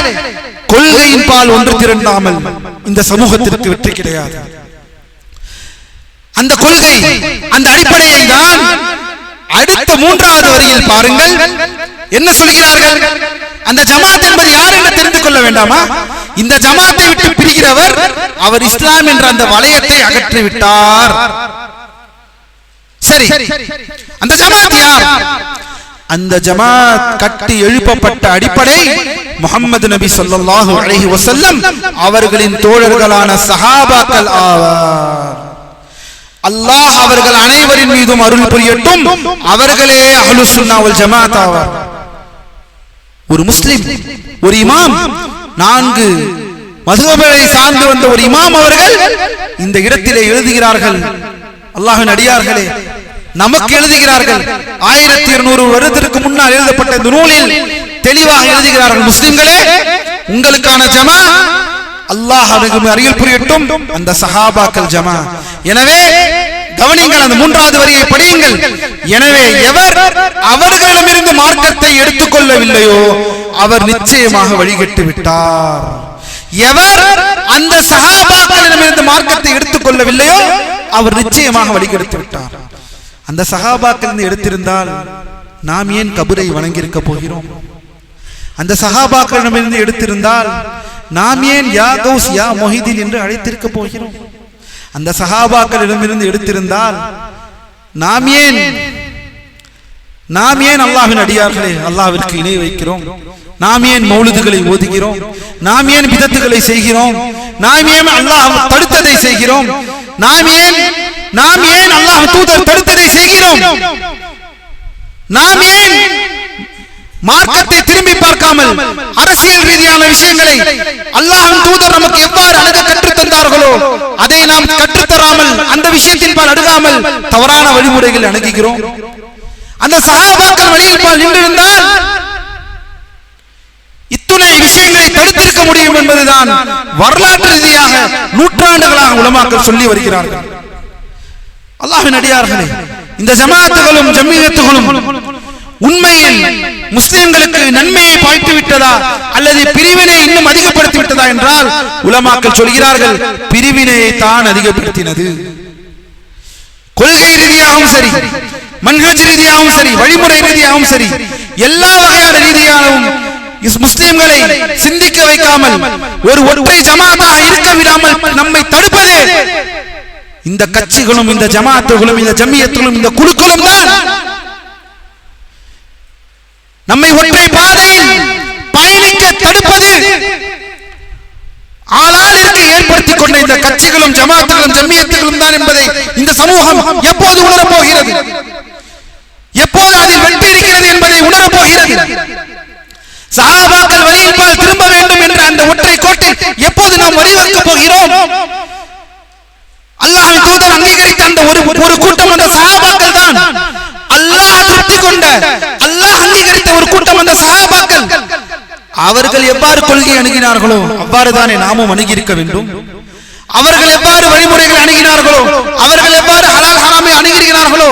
கொள்கையின் பால் ஒன்று திரண்டாமல் இந்த சமூகத்திற்கு வெற்றி கிடையாது. அந்த கொள்கை, அந்த அடிப்படையை தான் அடுத்த 3வது வரியில் பாருங்கள், என்ன சொல்கிறார்கள்? அந்த ஜமாத் என்பது யார் என்று தெரிந்து கொள்ள வேண்டாமா? இந்த ஜமாத்தை விட்டு பிரிகிறவர் அவர் இஸ்லாம் என்ற அந்த வளையத்தை அகற்றி விட்டார். சரி, அந்த ஜமாத் யார்? அந்த ஜமாத் கட்டி எழுப்பப்பட்ட அடிப்படை முஹம்மது நபி ஸல்லல்லாஹு அலைஹி வஸல்லம் அவர்களின் தோழர்களான சஹாபாக்கள் ஆவார். அல்லாஹ் அவர்கள் அனைவரின் மீதும் அருள் புரியட்டும். அவர்களே அஹ்லுஸ் சுன்னா வல் ஜமாத் ஆவார். ஒரு முஸ்லிம், ஒரு இமாம், 4 மதுஹபை சார்ந்து வந்த ஒரு இமாம் அவர்கள் இந்த இடத்திலே எழுதுகிறார்கள். அல்லாஹ்வின் அடியார்களே, நமக்கு எழுதுகிறார்கள். 1200 வருடத்திற்கு முன்னால் எழுதப்பட்ட இந்த நூலில் தெளிவாக எழுதுகிறார்கள், முஸ்லிம்களே, உங்களுக்கான ஜமா அல்லாஹ் அவர்களுக்கு அருள் புரியட்டும், அந்த சஹாபாக்கள் ஜமா. எனவே கவனிங்கள், அந்த 3வது வரியை படியுங்கள். எனவே எவர் அவர்களிடமிருந்து மார்க்கத்தை எடுத்துக்கொள்ளவில்லையோ அவர் நிச்சயமாக வழிகட்டு விட்டார். எவர் அந்த சஹாபாக்களிடமிருந்து மார்க்கத்தை எடுத்துக்கொள்ளவில்லையோ அவர் நிச்சயமாக வழிகெடுத்து விட்டார். அந்த சஹாபாக்கள் எடுத்திருந்தால் நாம் ஏன் கபரை வணங்கியிருக்க போகிறோம்? அந்த சஹாபாக்களிடமிருந்து எடுத்திருந்தால் நாம் ஏன் யா கௌஸ் யா மொஹிதீன் என்று அழைத்திருக்க போகிறோம்? அந்த சஹாபாக்களிடமிருந்து எடுத்திருந்தால் நாம் ஏன் அல்லாஹ்வின் அடியார்களே அல்லாஹ்விற்கு இணை வைக்கிறோம்? நாம் ஏன் மௌலிதுகளை ஓதுகிறோம்? நாம் ஏன் பிதத்துகளை செய்கிறோம்? நாம் ஏன் அல்லாஹ் தடுத்ததை செய்கிறோம்? நாம் ஏன் அல்லாஹ் தூதர் தடுத்ததை செய்கிறோம்? நாம் ஏன் மார்க்கத்தை திரும்பி பார்க்காமல் அரசியல் ரீதியான விஷயங்களை அல்லாஹ்வின் தூதர் நமக்கு எவ்வாறு அணுக கற்றுத் தந்தார்களோ அதை நாம் கற்றுத்தராமல் அந்த விஷயத்தின் பால் அணுகாமல் தவறான வழிமுறைகள் அணுகுகிறோம்? அந்த சஹாபாக்கள் வழியில் பால் நின்றிருந்தால் இத்துணை விஷயங்களை தடுத்திருக்க முடியும் என்பதுதான் வரலாற்று ரீதியாக நூற்றாண்டுகளாக உலமாக்கள் சொல்லி வருகிறார்கள். அல்லாஹ்வின் அடியார்களே, இந்த ஜமாத்துகளும் ஜம்மியத்துகளும் உண்மையில் முஸ்லிம்களுக்கு நன்மையை பாய்த்து விட்டதா அல்லது பிரிவினை இன்னும் அதிகப்படுத்தி விட்டதா என்றால் உலமாக்கள் சொல்கிறார்கள் பிரிவினையை தான் அதிகப்படுத்தினது. கொள்கை ரீதியாகவும் சரி, மன்ஹஜ் ரீதியாகவும் சரி, வழிமுறை ரீதியாகவும் சரி, எல்லா வகையான ரீதியாகவும் முஸ்லிம்களை சிந்திக்க வைக்காமல் ஒரு ஒற்றை ஜமாத்தாக இருக்க விடாமல் நம்மை தடுப்பதே இந்த கட்சிகளும் இந்த ஜமாத்துகளும் இந்த ஜம்மியத்துகளும் இந்த குழுக்களும் தான். நம்மை ஒற்றை பாதையில் பயணிக்க தடுப்பது ஆளால் இருக்க ஏற்படுத்திக் கொண்ட இந்த கட்சிகளும் ஜமாத்துகளும் ஜம்மியத்துகளும் தான் என்பதை இந்த சமூகம் எப்போது உணரப் போகிறது? எப்போது அதில் வெற்றி இருக்கிறது என்பதை உணரப் போகிறது? சஹாபாக்கள் வழியில் பால் திரும்ப வேண்டும் என்ற அந்த ஒற்றை கோட்டில் எப்போது நாம் வழிவகுக்கப் போகிறோம்? அல்லாஹ்வின் தூதர் அங்கீகரித்த அந்த ஒரு கூட்டம் அந்த சஹாபாக்கள் தான். அல்லாஹ் திருப்தி கொண்ட அல்லாஹ் அங்கீகரித்த ஒரு கூட்டம் அந்த சஹாபாக்கள். அவர்கள் எவ்வாறு கொள்கை அணுகினார்களோ அவ்வாறு தானே நாமும் அணுகியிருக்க வேண்டும். அவர்கள் எவ்வாறு வழிமுறைகளை அணுகினார்களோ, அவர்கள் எவ்வாறு ஹலால் ஹராமை அணுகிறார்களோ,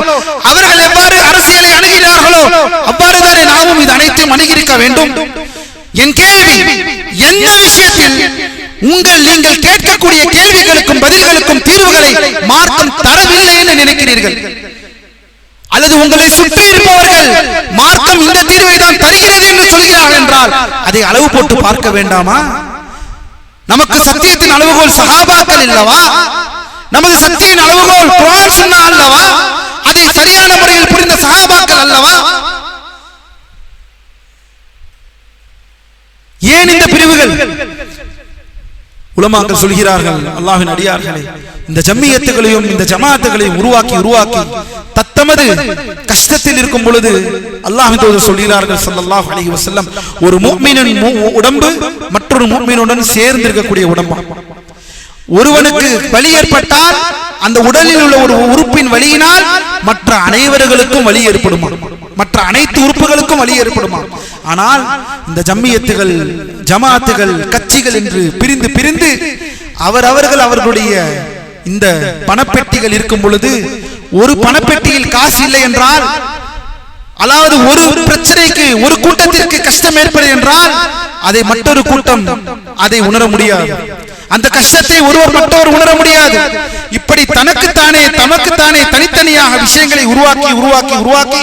அவர்கள் எவ்வாறு அரசியலை அணுகிறார்களோ அவ்வாறு தானே நாமும் இது அனைத்தையும் அணுகியிருக்க வேண்டும். என் கேள்வி, எந்த விஷயத்தில் நீங்கள் கேட்கக்கூடிய கேள்விகளுக்கும் பதில்களுக்கும் தீர்வுகளை மார்க்கம் தரவில்லை என்று நினைக்கிறீர்கள்? அல்லது உங்களை சுற்றி இருப்பவர்கள் மார்க்கம் இந்த தீர்வை தான் தருகிறது என்று சொல்கிறார்கள் என்றால் அதை அளவு போட்டு பார்க்க வேண்டாமா? நமக்கு சத்தியத்தின் அளவுகோல் சஹாபாக்கள் அல்லவா? நமது சத்தியின் அளவுகோல் குர்ஆன் சுன்னா அல்லவா? அதை சரியான முறையில் புரிந்த சஹாபாக்கள் அல்லவா? ஏன் இந்த பிரிவுகள்? உலமாக்கள் சொல்கிறார்கள், அல்லாஹ்வின் அடியார்களே, இந்த ஜம்மியத்துகளையும் இந்த ஜமாத்துகளையும் உருவாக்கி தத்தமது கஷ்டத்தில் இருக்கும் பொழுது அல்லாஹ்வின் தூதர் சொல்கிறார்கள் ஸல்லல்லாஹு அலைஹி வஸல்லம், ஒரு முஃமினின் உடம்பு மற்றொரு முஃமினுடன் சேர்ந்து இருக்கக்கூடிய உடம்பு. ஒருவனுக்கு வலி ஏற்பட்டால் அந்த உடலில் உள்ள ஒரு உறுப்பின் வலியினால் மற்ற அனைவர்களுக்கும் வலி ஏற்படுமா? மற்ற அனைத்து உறுப்புகளுக்கும் வலி ஏற்படுமா? ஆனால் இந்த ஜம்மியத்துகள் ஜமாத்துகள் கட்சிகள் என்று பிரிந்து பிரிந்து அவர்களுடைய இந்த பணப்பெட்டிகள் இருக்கும் பொழுது ஒரு பணப்பெட்டியில் காசு இல்லை என்றால், அதாவது ஒரு பிரச்சனைக்கு ஒரு கூட்டத்திற்கு கஷ்டம் ஏற்படும் என்றால் அதை மற்றொரு கூட்டம் அதை உணர முடியாது. அந்த கஷ்டத்தை ஒருவர் மற்றவர் உணர முடியாது. இப்படி தமக்குத்தானே தனித்தனியாக விஷயங்களை உருவாக்கி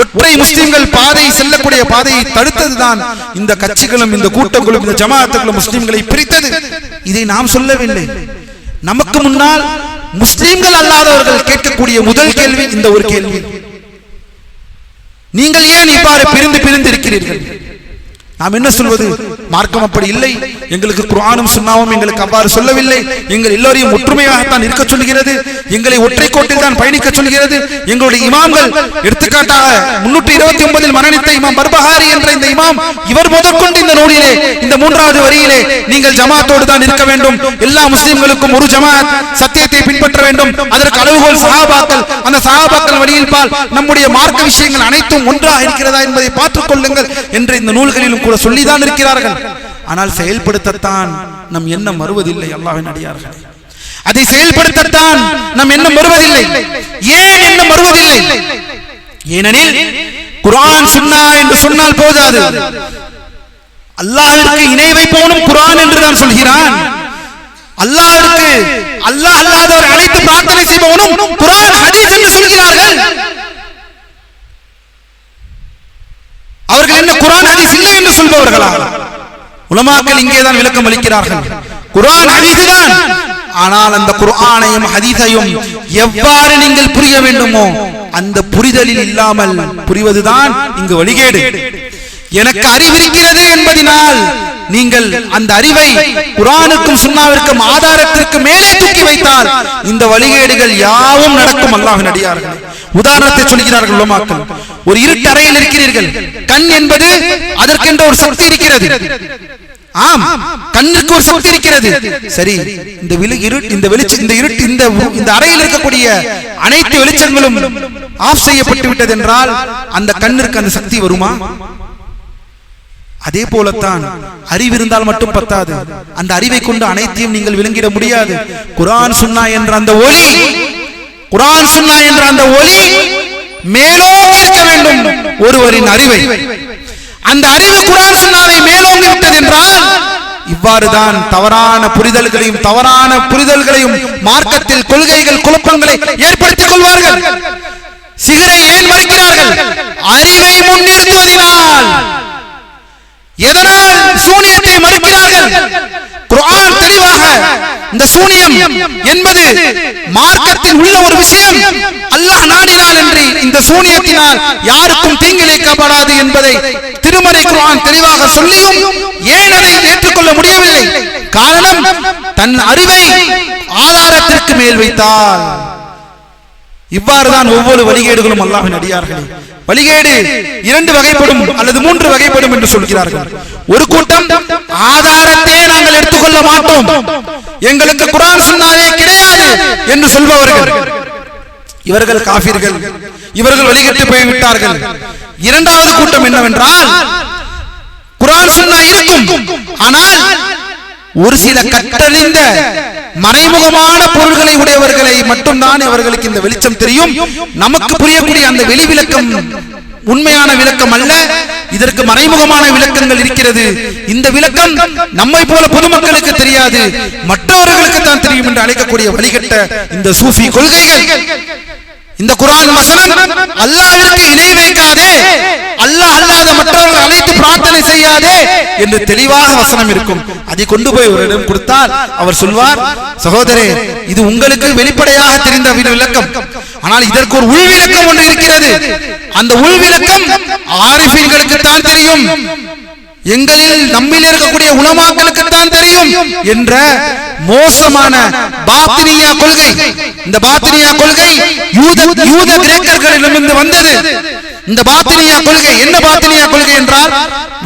ஒற்றை முஸ்லிம்கள் பாதை செல்லக்கூடிய பாதையை தடுத்ததுதான் இந்த கட்சிகளும் இந்த கூட்டங்களும் இந்த ஜமாத்துகளும் முஸ்லிம்களை பிரித்தது. இதை நாம் சொல்லவில்லை. நமக்கு முன்னால் முஸ்லிம்கள் அல்லாதவர்கள் கேட்கக்கூடிய முதல் கேள்வி இந்த ஒரு கேள்வி, நீங்கள் ஏன் இவ்வாறு பிரிந்து இருக்கிறீர்கள்? நாம் என்ன சொல்வது? மார்க்கம் அப்படி இல்லை, எங்களுக்கு குர்ஆனும் சுன்னாவும் எங்களுக்கு அவ்வாறு சொல்லவில்லை, எங்கள் எல்லோரையும் ஒற்றுமையாகத்தான் இருக்க சொல்கிறது, எங்களை ஒற்றை கோட்டில் தான் பயணிக்க சொல்கிறது. எங்களுடைய இமாம்கள், எடுத்துக்காட்டாக 329 மரணித்த இமாம் பர்பஹாரி என்ற இந்த இமாம், இவர் முதற்கொண்டு இந்த நூலிலே இந்த 3வது வரியிலே நீங்கள் ஜமாத்தோடு தான் இருக்க வேண்டும், எல்லா முஸ்லிம்களுக்கும் ஒரு ஜமாத், சத்தியத்தை பின்பற்ற வேண்டும், அதற்கு அளவுகோல் சஹாபாக்கள், அந்த சஹாபாக்கள் வழியில் பால் நம்முடைய மார்க்க விஷயங்கள் அனைத்தும் ஒன்றாக இருக்கிறதா என்பதை பார்த்துக் கொள்ளுங்கள் என்று இந்த நூல்களிலும் கூட சொல்லிதான் இருக்கிறார்கள். ஆனால் செயல்படுத்தத்தான் நம் எண்ணம் வருவதில்லை. அல்லாஹ்வின் அடியார்களே, அதை செயல்படுத்தத்தான் நம் எண்ணம் வருவதில்லை. ஏன் எண்ணம் வருவதில்லை? ஏனெனில் குர்ஆன் சுன்னா என்று சொன்னால் போதாது. அல்லாஹ்விற்கு இணை வைப்பவனும் குர்ஆன் என்று தான் சொல்கிறான். அல்லாஹ்விற்கு அல்லாஹ் அல்லாதவர் அழைத்து பிரார்த்தனை செய்பவனும் குர்ஆன் ஹதீஸ் என்று சொல்கிறார்கள். அவர்கள் என்ன குர்ஆன் ஹதீஸ் இல்லை என்று சொல்பவர்களா? உலமாக்கள் இங்கேதான் விளக்கம் அளிக்கிறார்கள். குர்ஆன் ஹதீஸ் தான். ஆனால் அந்த குர்ஆனையும் ஹதீஸையும் எவ்வாறு நீங்கள் புரிய வேண்டுமோ அந்த புரிதலில் இல்லாமல் புரிவதுதான் இங்கு வழிகேடு. எனக்கு அறிவிருக்கிறது என்பதனால் நீங்கள் அந்த அறிவை குர்ஆனுக்கும் சுன்னாவிற்கும் ஆதாரத்திற்கு மேலே தூக்கி வைத்தால் இந்த வழிகேடுகள் யாவும் நடக்கும். அல்லாஹ்வின் அடியார்களே, உதாரணத்தை சொல்கிறார்கள் உலமாக்கள். ஒரு இருட்டு அறையில் இருக்கிறீர்கள். கண் என்பது அதற்கென்ற ஒரு சக்தி இருக்கிறது. ஆம், கண்ணுக்கு ஒரு சக்தி இருக்கிறது. சரி, இந்த அறையில் இருக்கக்கூடிய அனைத்து வெளிச்சங்களும் ஆஃப் செய்யப்பட்டு விட்டது என்றால் அந்த கண்ணிற்கு அந்த சக்தி வருமா? அதே போலத்தான் அறிவிருந்தால் மட்டும் பத்தாது. அந்த அறிவை கொண்டு அனைத்தையும் நீங்கள் விளங்கிட முடியாது. குர்ஆன் சுன்னா என்ற அந்த ஒளி, குர்ஆன் சுன்னா என்ற அந்த ஒளி மேலோங்கி இருக்க வேண்டும் ஒருவரின் அறிவை. அந்த அறிவு குர்ஆன் சுன்னாவை மேலோங்கி விட்டது என்றால் இவ்வாறுதான் தவறான புரிதல்களையும் மார்க்கத்தில் கொள்கைகள் குழப்பங்களை ஏற்படுத்திக் கொள்வார்கள். சிகரை ஏன் மறுக்கிறார்கள்? அறிவை முன்னிறுத்துவதனால். எதனால் சூனியத்தை மறுக்கிறார்கள்? குர்ஆன் தெளிவாக இந்த சூனியம் என்பது மார்க்கத்தில் உள்ள ஒரு விஷயம், அல்லாஹ் நாடினால் என்று இந்த சூனியத்தினால் யாருக்கும் தீங்கிழைக்கப்படாது என்பதை திருமறை குர்ஆன் தெளிவாக சொல்லியும் ஏன் அதை ஏற்றுக்கொள்ள முடியவில்லை? காரணம், தன் அறிவை ஆதாரத்திற்கு மேல் வைத்தால். இவ்வாறுதான் ஒவ்வொரு வழிகேடுகளும். அல்லாஹ்வின் அடியார்களே, வழிகேடு 2 வகைப்படும் அல்லது 3 வகைப்படும் என்று சொல்கிறார்கள். ஒரு கூட்டம் ஆதாரத்தையே நாங்கள் எடுத்துக்கொள்ள மாட்டோம், எங்களுக்கு குர்ஆன் சுன்னாவே கிடையாது என்று சொல்பவர்கள். இவர்கள் காஃபிர்கள், இவர்கள் வழிகட்டு போய்விட்டார்கள். இரண்டாவது கூட்டம் என்னவென்றால், குர்ஆன் சுன்னா இருக்கும், ஆனால் ஒரு சில கற்றறிந்த மறைமுகமான பொருள்களை உடையவர்களை மட்டும்தான் அவர்களுக்கு இந்த வெளிச்சம் தெரியும். நமக்கு புரியக்கூடிய அந்த வெளி விளக்கம் உண்மையான விளக்கம் அல்ல, இதற்கு மறைமுகமான விளக்கங்கள் இருக்கிறது. இந்த விளக்கம் நம்மை போல பொதுமக்களுக்கு தெரியாது, மற்றவர்களுக்கு தான் தெரியும் என்று அழைக்கக்கூடிய வழிகட்ட இந்த சூஃபி கொள்கைகள். இந்த குர்ஆன் வசனம் அல்லாஹ்விற்கு இணை வைக்காதே, அல்லாஹ் அல்லாத மற்றவர்கள் அழைத்து பிரார்த்தனை செய்யாதே என்று தெளிவாக வசனம் இருக்கும். அதை கொண்டு போய் ஒருவரிடம் கொடுத்தால் அவர் சொல்வார், சகோதரே, இது உங்களுக்கு வெளிப்படையாக தெரிந்த விளக்கம், ஆனால் இதற்கு ஒரு உள் விளக்கம் ஒன்று இருக்கிறது. அந்த உள் விளக்கம் ஆரிஃபீன்களுக்கு தான் தெரியும், எங்களில் நம்மில் இருக்கக்கூடிய உலமாக்களுக்கு தான் தெரியும் என்ற மோசமான பாத்தினியா கொள்கை. இந்த பாத்தினியா கொள்கை யூத கிரேக்கர்களிடமிருந்து வந்தது. இந்த பாத்தினியா கொள்கை என்ன? பாத்தினியா கொள்கை என்றால்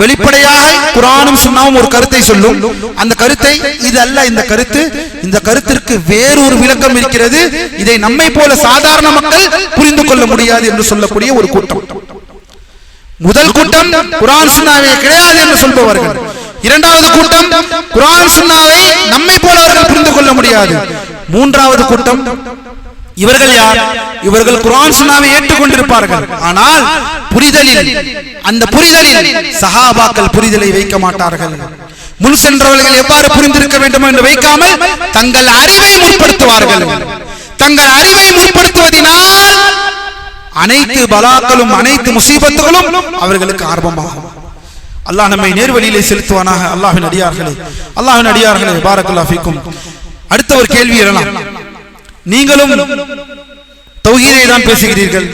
வெளிப்படையாக குர்ஆனும் சுன்னாவும் ஒரு கருத்தை சொல்லும், அந்த கருத்தை இது அல்ல இந்த கருத்து, இந்த கருத்திற்கு வேறொரு விளக்கம் இருக்கிறது, இதை நம்மை போல சாதாரண மக்கள் புரிந்து கொள்ள முடியாது என்று சொல்லக்கூடிய ஒரு கூட்டம். முதல் கூட்டம் குர்ஆன் சுன்னாவே கிடையாது என்று சொல்பவர்கள். இரண்டாவது கூட்டம் குர்ஆன் சுன்னாவை நம்மை போலவர்கள் புரிந்து கொள்ள முடியாது. மூன்றாவது கூட்டம் இவர்கள் யார்? இவர்கள் குர்ஆன் சுன்னாவை ஏற்றுக்கொண்டிருப்பார்கள், ஆனால் புரிதலில் அந்த புரிதலில் சஹாபாக்கள் புரிதலை வைக்க மாட்டார்கள். முன் சென்றவர்கள் எவ்வாறு புரிந்திருக்க வேண்டும் என்று வைக்காமல் தங்கள் அறிவை முற்படுத்துவார்கள். தங்கள் அறிவை முற்படுத்துவதனால் அனைத்து பலாக்களும் அனைத்து முசீபத்துகளும் அவர்களுக்கு ஆரம்பமாகும். அல்லாஹ் நம்மை நேர்வழியிலே செலுத்துவானாக. அல்லாஹ்வின் அடியார்களே, அல்லாஹ்வின் அடியார்களே, பாரக்கல்லாஹு ஃபீக்கும். அடுத்த ஒரு கேள்வி எழலாம். நீங்களும் தௌஹீதை தான் பேசுகிறீர்கள்,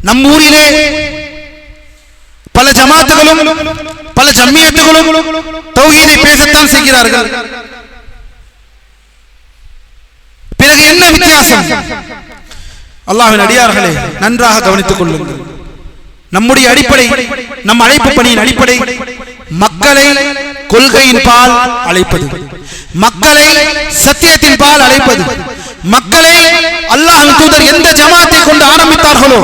நம் ஊரிலே பல ஜமாத்துகளும் பல ஜம்மியத்துகளும் தௌஹீதை பேசத்தான் செய்கிறார்கள். பிறகு என்ன வித்தியாசம்? அல்லாஹ்வின் அடியார்களே, நன்றாக கவனித்துக் கொள்ளுங்கள். நம்முடைய அடிப்படை, நம் அழைப்பு பணியின் அடிப்படை மக்களை கொள்கையின் பால் அழைப்பது, மக்களை சத்தியத்தின் பால் அழைப்பது, மக்களை அல்லாஹ்வின் தூதர் எந்த ஜமாத்தை கொண்டு ஆரம்பித்தார்களோ,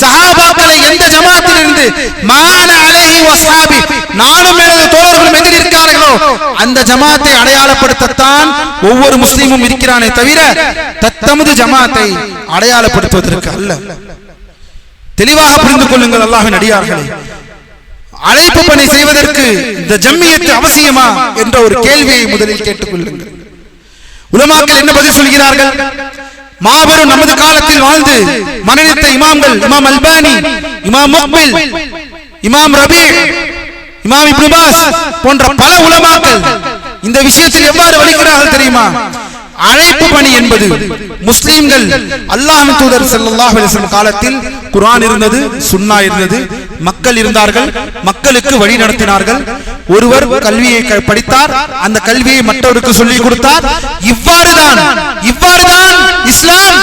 சஹாபாக்களை எந்த ஜமாத்திலிருந்து மான அலைஹி வஸஹாபி நானும் எனது தோழர்களும் எதிர்க்கிறார்களோ அந்த ஜமாத்தை அடையாளப்படுத்தத்தான் ஒவ்வொரு முஸ்லிமும் இருக்கிறானே தவிர தத்தமது ஜமாத்தை அடையாளப்படுத்துவதற்கு அல்ல. தெளிவாக புரிந்து கொள்ளுங்கள் அல்லாஹ்வின் அடியார்களே. அழைப்பு பணி செய்வதற்கு இந்த ஜம்மியத்து அவசியமா என்ற ஒரு கேள்வியை முதலில் கேட்டுக் கொள்ளுங்கள். உலமாக்கள் என்ன பதில் சொல்கிறார்கள்? மாபெரும் நமது காலத்தில் வாழ்ந்து மரணித்த இமாம்கள், இமாம் அல்பானி, இமாம் முக்பில், இமாம் ரபி, இமாம் இப்னு பாஸ் போன்ற பல உலமாக்கள் இந்த விஷயத்தில் எவ்வாறு வலிக்கிறார்கள் தெரியுமா? அழைப்பு பணி என்பது முஸ்லிம்கள் அல்லாஹ்வின் தூதர் ஸல்லல்லாஹு அலைஹி வஸல்லம் காலத்தில் குர்ஆன் இருந்தது, சுன்னா இருந்தது, மக்கள் இருந்தார்கள், மக்களுக்கு வழி நடத்தினார்கள். ஒருவர் கல்வியை படித்தார், அந்த கல்வியை மற்றவருக்கு சொல்லிக் கொடுத்தார். இவ்வாறுதான் இஸ்லாம்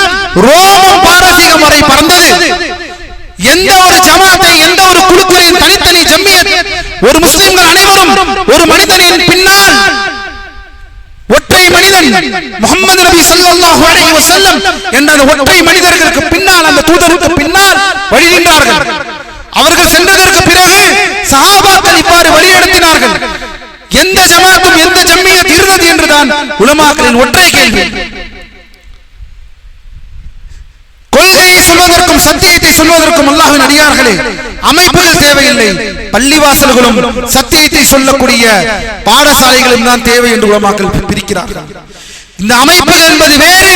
ரோமம் பாரசீகம் வரை பறந்தது. எந்த ஒரு ஜமாத்தை, எந்த ஒரு குழுக்களின் தனித்தனி ஜம்மியத், ஒரு முஸ்லிம்கள் அனைவரும் ஒரு மனிதனின் பின்னால், ஒற்றை மனிதன் முஹம்மது நபி ஸல்லல்லாஹு அலைஹி வஸல்லம் என்ற ஒற்றை மனிதர்களுக்கு பின்னால், அந்த தூதருக்கு பின்னால் வழி நின்றார்கள். அவர்கள் சென்றதற்கு பிறகு சஹாபாக்கள் இவ்வாறு வழிநடத்தினார்கள். எந்த ஜமாத்தும் எந்த ஜம்மியத் இருந்தது என்றுதான் உலமாக்களின் ஒற்றை கேள்வி. கொள்கையை சொல்வதற்கும் சத்தியத்தை சொல்வதற்கும் அல்லாஹ்வின் அடியார்களே அமைப்புகள் தேவையில்லை, பள்ளிவாசல்களும் சத்தியத்தை சொல்லக்கூடிய பாடசாலைகளும் தான் தேவை என்று உலமாக்கள் பிரிக்கிறார்கள். இந்த அமைப்புகள் என்பது வேறு.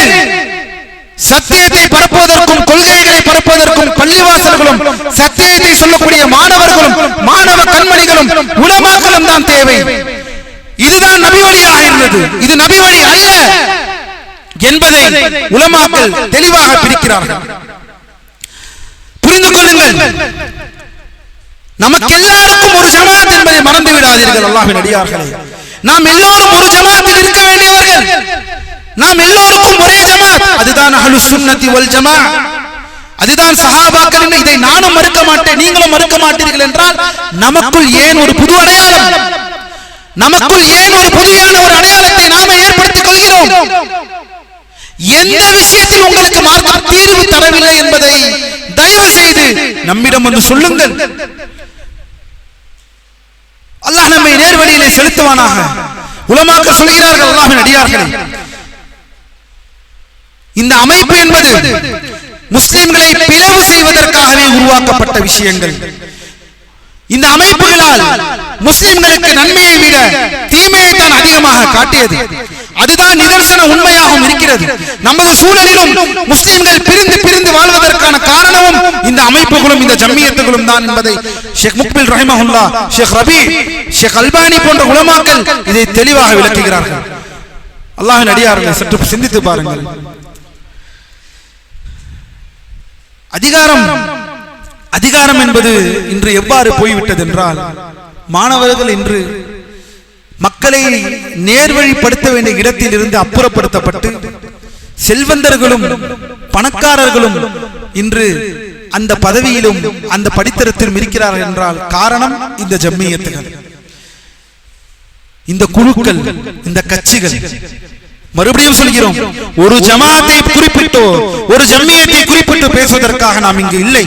சத்தியத்தை பரப்புவதற்கும் கொள்கைகளை பரப்புவதற்கும் பள்ளிவாசல்களும் சத்தியத்தை சொல்லக்கூடிய மாணவர்களும் மாணவ கண்மணிகளும் உலமாக்களும் தான் தேவை. இதுதான் நபி வழியாக இருந்தது, இது நபி வழி அல்ல என்பதை உலமாக்கள் தெளிவாக பிரிக்கிறார்கள். புரிந்து கொள்ளுங்கள். நமக்கு எல்லாருக்கும் ஒரு ஜமாத் என்பதை மறந்து விடாதீர்கள் அல்லாஹ்வின் அடியார்களே. நாம் எல்லோரும் ஒரு ஜமாத்தில் இருக்க வேண்டியவர்கள். நாம் எல்லோருக்கும் ஒரே ஜமாத், அதுதான் அஹ்லுஸ் சுன்னத்தி வல் ஜமாஅ, அதுதான் சஹாபாக்கள். இதை நானும் மறுக்க மாட்டேன், நீங்களும் மறுக்க மாட்டீர்கள் என்றால் நமக்குள் ஏன் ஒரு புது அடையாளம், நமக்குள் ஏன் ஒரு புதியான ஒரு அடையாளத்தை நாமே ஏற்படுத்திக் கொள்கிறோம்? எந்த விஷயத்தில் உங்களுக்கு மார்க்கம் தீர்வு தரவில்லை என்பதை தயவு செய்து நம்மிடம் வந்து சொல்லுங்கள். அல்லாஹ் நம்மை நேர்வழியிலே செலுத்துவானாக. உலமாக்கள் சொல்கிறார்கள் அல்லாஹ்வின் அடியார்களே, இந்த அமைப்பு என்பது முஸ்லிம்களை பிளவு செய்வதற்காகவே உருவாக்கப்பட்ட விஷயங்கள். இந்த அமைப்புகளால் முஸ்லிம்களுக்கு நன்மையை விட தீமையை தான் அதிகமாக காட்டியது. அதுதான் நிதர்சன உண்மையாகவும் இருக்கிறது. நமது சூழலிலும் முஸ்லிம்கள் பிரிந்து பிரிந்து வாழ்வதற்கான காரணமும் இந்த அமைப்புகளும் இந்த ஜம்மியத்துகளும் தான் என்பதை ஷேக் முக்பில் ரஹிமஹுல்லாஹ், ஷேக் ரபி, ஷேக் அல்பானி போன்ற உலமாக்கள் இதை தெளிவாக விளக்குகிறார்கள். அல்லாஹ்வின் அடியார்களை சற்று சிந்தித்து பாருங்கள். அதிகாரம் என்பது இன்று எவ்வாறு போய்விட்டது என்றால், மாணவர்கள் இன்று மக்களை நேர்வழிப்படுத்த வேண்டிய இடத்தில் இருந்து அப்புறப்படுத்தப்பட்டு செல்வந்தர்களும் பணக்காரர்களும் இன்று அந்த பதவியிலும் அந்த படித்தரத்திலும் இருக்கிறார்கள் என்றால் காரணம் இந்த ஜம்மியத்துகள், இந்த குழுக்கள், இந்த கட்சிகள். மறுபடியும் சொல்கிறோம், ஒரு ஜமாத்தை குறிப்பிட்டோ ஒரு ஜம்மியத்தை குறிப்பிட்டு பேசுவதற்காக நாம் இங்கு இல்லை.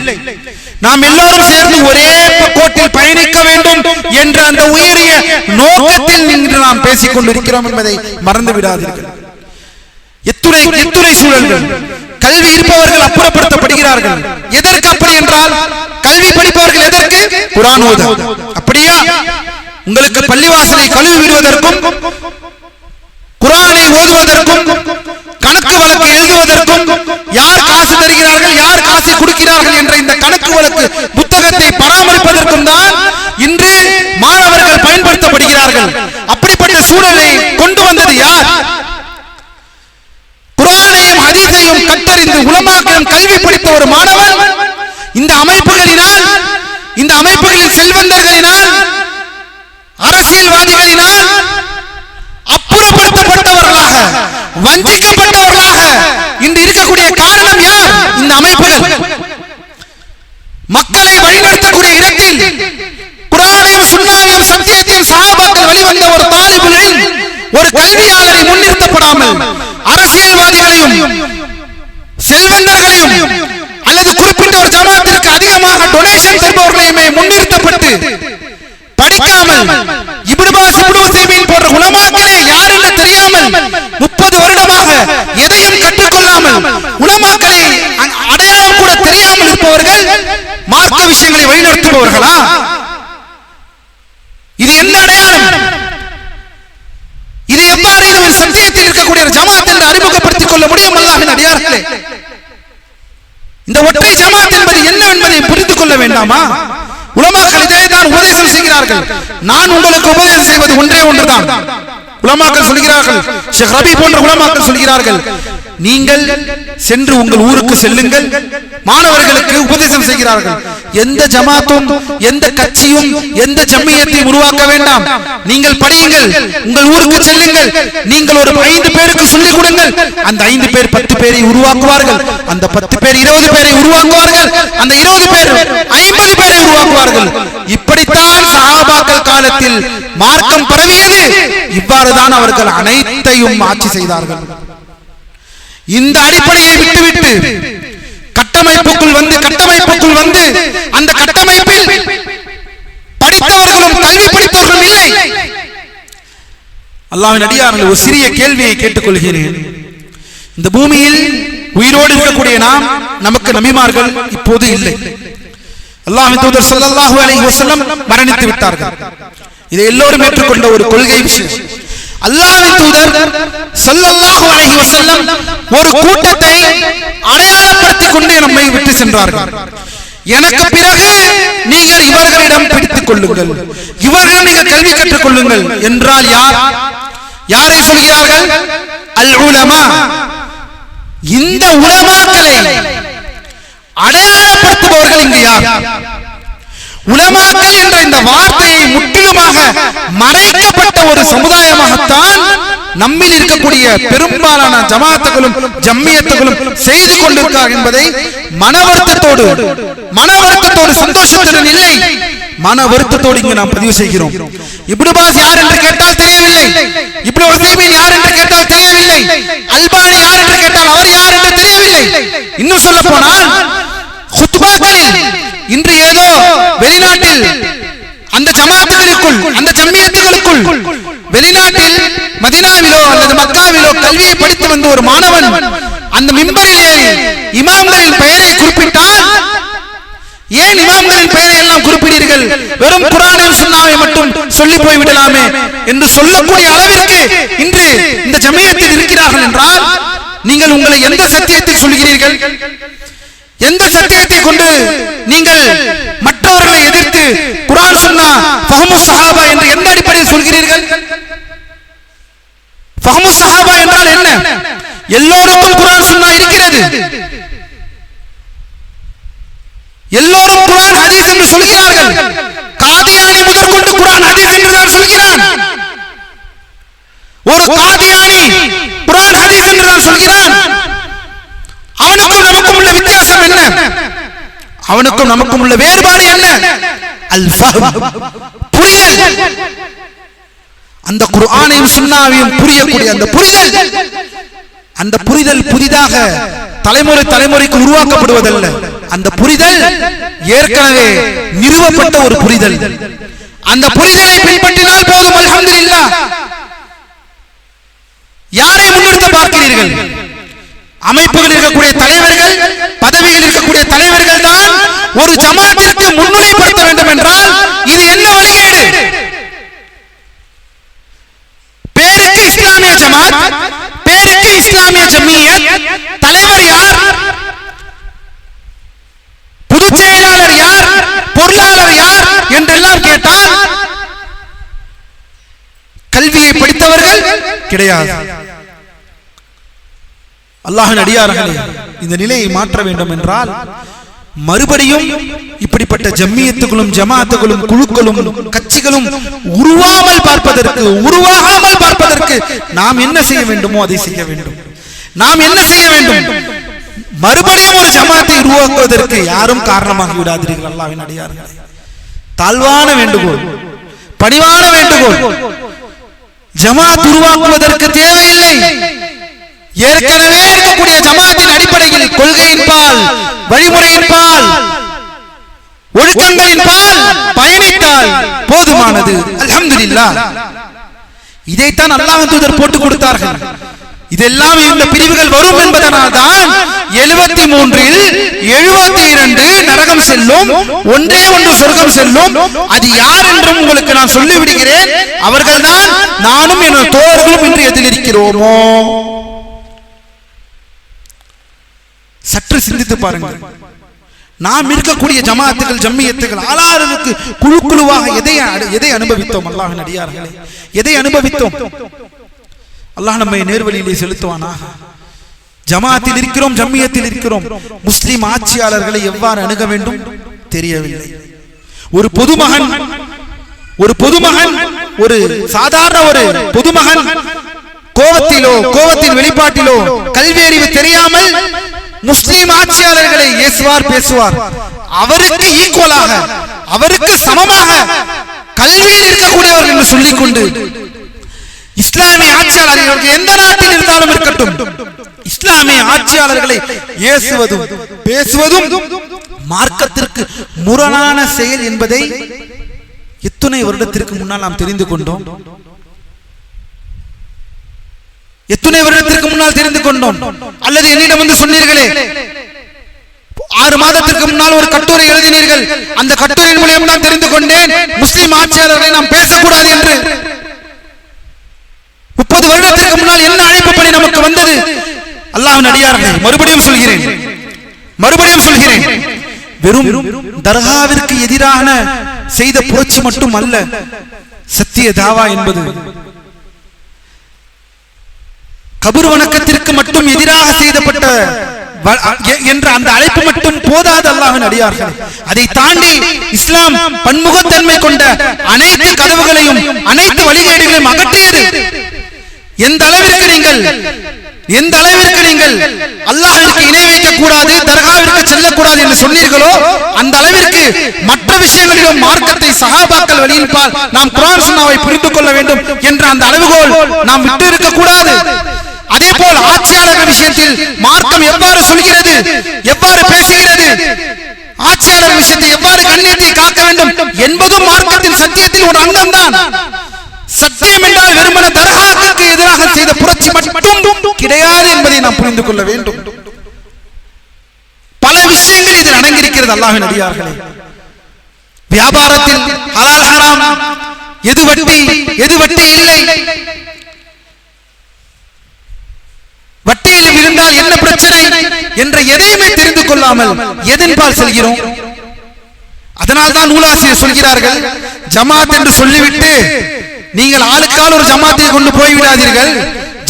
நாம் எல்லோரும் சேர்ந்து ஒரே கோட்டில் பயணிக்க வேண்டும் என்ற அந்த உயரிய நோக்கத்தில் இன்று நாம் பேசிக் கொண்டிருக்கிறோம் என்பதை மறந்து விடாதீர்கள். எத்துணை சூழல்கள். கல்வி இருப்பவர்கள் அப்புறப்படுத்தப்படுகிறார்கள். எதற்கு அப்படி என்றால், கல்வி படிப்பவர்கள் எதற்கு? குர்ஆன் ஓத. அப்படியா? உங்களுக்கு பள்ளிவாசலை கழுவி விடுவதற்கும், குர்ஆனை ஓதுவதற்கும், கணக்கு வழக்கு எழுதுவதற்கும், யார் காசு தருகிறார்கள், யார் காசை கொடுக்கிறார்கள் என்ற இந்த கணக்கு வழக்கு புத்தகத்தை பராமரிப்பதற்கும் தான் இன்று மாணவர்கள் பயன்படுத்தப்படுகிறார்கள். அப்படிப்பட்ட சூழலை கொண்டு வந்தது யார்? குர்ஆனையும் ஹதீஸையும் கற்றறிந்து உலமாக்களும் கல்வி படித்த ஒரு மாணவன் இந்த அமைப்புகளினால், இந்த அமைப்புகளின் செல்வந்தர்களினால், அரசியல்வாதிகளினால் அப்புறப்படுத்தப்பட்டவர்களாக, வஞ்சிக்கப்பட்டவர்களாக இன்று இருக்கக்கூடிய காரணம் யார்? இந்த அமைப்புகள். மக்களை வழிநடத்தக்கூடிய இடத்தில் குர்ஆனையும் சுன்னாவையும் சத்தியத்தையும் சஹாபாக்கள் வழிவந்த ஒரு தாலிபுல் இல்ம், ஒரு கல்வியாளரை முன்னிறுத்தப்படாமல் அரசியல்வாதிகளையும் செல்வந்தர்களையும் அல்லது குறிப்பிட்ட ஒரு ஜமாத்திற்கு அதிகமாக டொனேஷன் தருபவர்களையுமே முன்னிறுத்தப்பட்டு படிக்காமல் இப்னு பாஸ், இப்னு உஸைமீன் போன்ற உலமாக்களே யார் என்று தெரியாமல் 30 வருடமாக எதையும் கற்றுக்கொள்ளாமல் உலமாக்களை அடையாளம் கூட தெரியாமல் இருப்பவர்கள் மார்க்க விஷயங்களை வழிநடத்துபவர்களா? இந்த ஒற்றை ஜமாத் என்பது என்ன என்பதை புரிந்து கொள்ள வேண்டாமா? உலமாக்கள் இதை தான் உபதேசம் செய்கிறார்கள். நான் உங்களுக்கு உபதேசம் செய்வது ஒன்றே ஒன்றுதான். உலமாக்கள் சொல்கிறார்கள், ஷேக் ரபி போன்ற உலமாக்கள் சொல்கிறார்கள், நீங்கள் சென்று உங்கள் ஊருக்கு செல்லுங்கள், மாணவர்களுக்கு உபதேசம் செய்கிறார்கள். எந்த ஜமாத்தும் எந்த கட்சியும் எந்த ஜம்மியத்தையும் உருவாக்க வேண்டாம். நீங்கள் படியுங்கள், உங்கள் ஊருக்கு செல்லுங்கள், நீங்கள் ஒரு 5 பேருக்கு சொல்லிக் கொடுங்கள். அந்த 5 பேர் 10 பேரை உருவாக்குவார்கள், அந்த 10 பேர் 20 பேரை உருவாக்குவார்கள், அந்த 20 பேர் 50 பேரை உருவாக்குவார்கள். இப்படித்தான் சஹாபாக்கள் காலத்தில் மார்க்கம் பரவியது. இவ்வாறுதான் அவர்கள் அனைத்தையும் ஆட்சி செய்தார்கள். இந்த அடிப்படையை விட்டுவிட்டு கட்டமைப்புக்குள் வந்து அந்த கட்டமைப்பில் படித்தவர்களும் கல்வி படித்தவர்களும் இல்லை. அல்லாஹ்வின் அடியார்கள், ஒரு சிறிய கேள்வியை கேட்டுக்கொள்கிறேன். இந்த பூமியில் உயிரோடு இருக்கக்கூடிய நமக்கு நபிமார்கள் இப்போது இல்லை. அல்லாஹ்வின் தூதர் ஸல்லல்லாஹு அலைஹி வஸல்லம் மரணித்து விட்டார்கள். இதை எல்லோரும் ஏற்றுக்கொண்ட ஒரு கொள்கை விஷயம். அல்லாஹ்வின் தூதர் ஸல்லல்லாஹு அலைஹி வஸல்லம் ஒரு கூட்டத்தை அடையாளப்படுத்திக் கொண்டு நம்மை விட்டு சென்றார்கள். எனக்கு பிறகு நீங்கள் இவர்களிடம் பிடித்துக் கொள்ளுங்கள், இவர்கள் நீங்கள் கல்வி கற்றுக் கொள்ளுங்கள் என்றால் யாரை சொல்கிறார்கள்? அல் உலமா. இந்த உலமாக்களை அடையாளப்படுத்துபவர்கள் இங்கு யார்? உலமாக்கள் என்ற இந்த வார்த்தையை முற்றிலுமாக மறைக்கப்பட்ட ஒரு சமுதாயமாகத்தான் நம்மில் இருக்கக்கூடிய பெரும்பாலான ஜமாத்துகளும் ஜம்மியத்துகளும் செய்து கொண்டிருக்கிறார் என்பதை மனவருத்தத்தோடு சந்தோஷத்துடன் இல்லை, மன வருத்தத்தோடு இங்கு நாம் பதிவு செய்கிறோம். இப்னு பாஸ் யார் என்று கேட்டால் தெரியவில்லை, இப்னு உஸைமீன் யார் என்று கேட்டால் தெரியவில்லை, அல்பானி யார் என்று கேட்டால் அவர் யார் என்று தெரியவில்லை. இன்னும் சொல்ல போனால் குத்பாக்களில் இன்று ஏதோ வெளிநாட்டில் அந்த ஜமாத்துகளுக்குள் அந்த ஜம்மியத்துகளுக்குள் வெளிநாட்டில் மதீனாவிலோ அல்லது மக்காவிலோ கல்வியை படித்து வந்த ஒரு மாணவன் அந்த மிம்பரில் ஏறி இமாம்களின் பெயரை குறிப்பிட்டால், ஏன் இமாம்களின் பெயரை எல்லாம் குறிப்பிடுகிறீர்கள், வெறும் குர்ஆனையும் சுன்னாவை மட்டும் சொல்லி போய்விடலாமே என்று சொல்லக்கூடிய அளவிற்கு இன்று இந்த ஜம்மியத்தில் இருக்கிறார்கள் என்றால், நீங்கள் உங்களை எந்த சத்தியத்தில் சொல்கிறீர்கள்? எந்த சத்தியத்தை கொண்டு நீங்கள் மற்றவர்களை எதிர்த்து குர்ஆன் சுன்னா ஃபஹ்மு ஸஹாபா என்று எந்த அடிப்படையில் சொல்கிறீர்கள்? ஃபஹ்மு ஸஹாபா என்றால் என்ன? எல்லோருக்கும் குர்ஆன் சுன்னா இருக்கிறது, எல்லோரும் குர்ஆன் ஹதீஸ் என்று சொல்கிறார்கள். காதியானி முதற்கொண்டு குர்ஆன் ஹதீஸ் என்று தான் சொல்கிறான். ஒரு காதியானி குர்ஆன் ஹதீஸ் என்று தான் சொல்கிறான். அவனுக்கும் நமக்கும் உள்ள வித்தியாசம் என்ன? அவனுக்கும் நமக்கும் உள்ள வேறுபாடு என்ன? அல் ஃபஹம், புரிதல். அந்த குர்ஆனையும் சுன்னாவையும் புரியக்கூடிய அந்த புரிதல் புதிதாக தலைமுறைக்கு உருவாக்கப்படுவதல்ல. அந்த புரிதல் ஏற்கனவே நிறுவப்பட்ட ஒரு புரிதல். அந்த புரிதலை பின்பற்றினால் போதும், அல்ஹம்துலில்லாஹ். யாரை முன்னிறுத்த பார்க்கிறீர்கள்? அமைப்புகள் இருக்கக்கூடிய தலைவர்கள், பதவியில் இருக்கக்கூடிய தலைவர்கள் தான் ஒரு ஜமாத்திற்கு முன்னுரைப்படுத்த வேண்டும் என்றால் இது என்ன வழிகேடு? பேருக்கு இஸ்லாமிய ஜமாத், பேருக்கு இஸ்லாமிய ஜம்மியத், தலைவர் யார், பொதுச் செயலாளர் யார், பொருளாளர் யார் என்றெல்லாம் கேட்டால் கல்வியை படித்தவர்கள் கிடையாது. அல்லாஹ்வின் அடியார்களே, இந்த நிலையை மாற்ற வேண்டும் என்றால் மறுபடியும் இப்படிப்பட்ட ஜம்மியத்துகளும் ஜமாத்துகளும் குழுக்களும் கட்சிகளும் உருவாகாமல் பார்ப்பதற்கு நாம் என்ன செய்ய வேண்டுமோ அதை செய்ய வேண்டும். நாம் என்ன செய்ய வேண்டும்? மறுபடியும் ஒரு ஜமாத்தை உருவாக்குவதற்கு யாரும் காரணமாகி விடாதீர்கள். அல்லாஹ்வின் அடியார்களே, தாழ்வான வேண்டுகோள், பணிவான வேண்டுகோள். ஜமாத் உருவாக்குவதற்கு தேவையில்லை. ஏற்கனவே இருக்கக்கூடிய ஜமாத்தின் அடிப்படையில் கொள்கையின் பால், வழிமுறையின் பால், ஒழுக்கங்களின் பால் பயணித்தால் போதுமானது. அல்ஹம்துலில்லாஹ். இதைத்தான் அல்லாஹ்வின் தூதர் போட்டுக் கொடுத்தார்கள். இதெல்லாம் இந்த பிரிவுகள் வரும் என்பதனால் தான் 73 72 நரகம் செல்லும், ஒன்றே ஒன்று சொர்க்கம் செல்லும். அது யார் என்றும் உங்களுக்கு நான் சொல்லிவிடுகிறேன். அவர்கள்தான் நானும் என் தோழர்களும் இன்று எதில் இருக்கிறோமோ. சற்று சிந்தித்து பாருங்கள். நாம் இருக்கக்கூடிய ஜமாத்துகள் ஜம்மியத்துகள் ஆளாருக்கு குழு குழுவாக எதை அனுபவித்தோம்? அல்லாஹ்வின் அடியார்களே, எதை அனுபவித்தோம்? அல்லாஹ் நம்மை நேர்வழியிலே செலுத்துவானா? ஜமாத்தில் இருக்கிறோம், ஜம்மியத்தில் இருக்கிறோம். முஸ்லிம் ஆட்சியாளர்களை எவ்வாறு அணுக வேண்டும் தெரியவில்லை. ஒரு பொதுமகன் ஒரு சாதாரண ஒரு பொதுமகன் கோபத்தின் வெளிப்பாட்டிலோ கல்வி அறிவு தெரியாமல் முஸ்லிம் ஆட்சியாளர்களை ஏசுவார், பேசுவார். அவருக்கு ஈக்குவலாக, அவருக்கு சமமாக கல்வியில் இருக்கக்கூடியவர்கள் என்று சொல்லிக்கொண்டு இஸ்லாமிய ஆட்சியாளர்கள் எந்த நாட்டில் இருந்தாலும் இருக்கட்டும், இஸ்லாமிய ஆட்சியாளர்களை ஏசுவதும் பேசுவதும் மார்க்கத்திற்கு முரணான செயல் என்பதை எத்தனை வருடத்திற்கு முன்னால் நாம் தெரிந்து கொண்டோம்? எத்தனை வருடத்திற்கு முன்னால் தெரிந்து கொண்டோம்? அல்லது என்னிடம் வந்து சொன்னீர்களே, 6 மாதத்திற்கு முன்னால் ஒரு கட்டுரை எழுதினீர்கள், அந்த கட்டுரையின் மூலம் தான் தெரிந்து கொண்டேன் முஸ்லிம் ஆட்சியாளர்களை நாம் பேசக்கூடாது என்று. 30 வருடத்திற்கு முன்னால் என்ன அழைப்பு பணி நமக்கு வந்தது? அல்லாஹ்வின் அடியார்களே, மறுபடியும் சொல்கிறேன், வெறும் தர்காவிற்கு எதிரான செய்த புரட்சி மட்டும் அல்ல சத்திய தாவா என்பது. கபர் வணக்கத்திற்கு மட்டும் எதிராக செய்யப்பட்ட என்ற அந்த அழைப்பு மட்டும் போதாது அல்லாஹ்வின் அடியார்களே. அதை தாண்டி இஸ்லாம் பன்முகத்தன்மை கொண்ட அனைத்து கதவுகளையும் அனைத்து வழிகேடுகளையும் அகற்றியது. எந்த அளவிற்கு நீங்கள் அல்லாஹ்விற்கு இணை வைக்க கூடாது, தர்காவிற்கு செல்லக்கூடாது என்று சொன்னீர்களோ, அந்த அளவிற்கு மற்ற விஷயங்களிலும் மார்க்கத்தை சஹாபாக்கள் வழியின்பால் நாம் குர்ஆன் சுன்னாவை புரிந்து கொள்ள வேண்டும் என்ற அந்த அளவுகோல் நாம் விட்டு இருக்க கூடாது. அதே போல் ஆட்சியாளர்கள் விஷயத்தில் மார்க்கம் எவ்வாறு சொல்கிறது, எவ்வாறு பேசுகிறது, ஆட்சியாளர் விஷயத்தை எவ்வாறு கண்ணியத்தை காக்க வேண்டும் என்பதும் மார்க்கத்தின் சத்தியத்தில் ஒரு அங்கம் தான். சத்தியம் என்றால் வெறுமன தர்காவுக்கு எதிராக செய்த புரட்சி மட்டும் கிடையாது என்பதை நாம் புரிந்து கொள்ள வேண்டும். பல விஷயங்கள் இதில் அடங்கியிருக்கிறது அல்லாஹ்வின் அடியார்களே. வியாபாரத்தில் ஹலால் ஹராம், எது வட்டி இல்லை, வட்டியில் இருந்தால் என்ன பிரச்சனை என்ற எதையுமே தெரிந்து கொள்ளாமல் எதன்பால் செல்கிறோம்? அதனால்தான் நூலாசிரியர் சொல்கிறார்கள், ஜமாத் என்று சொல்லிவிட்டு நீங்கள் ஆளுக்கால் ஒரு ஜமாத்தை கொண்டு போய்விடாதீர்கள்.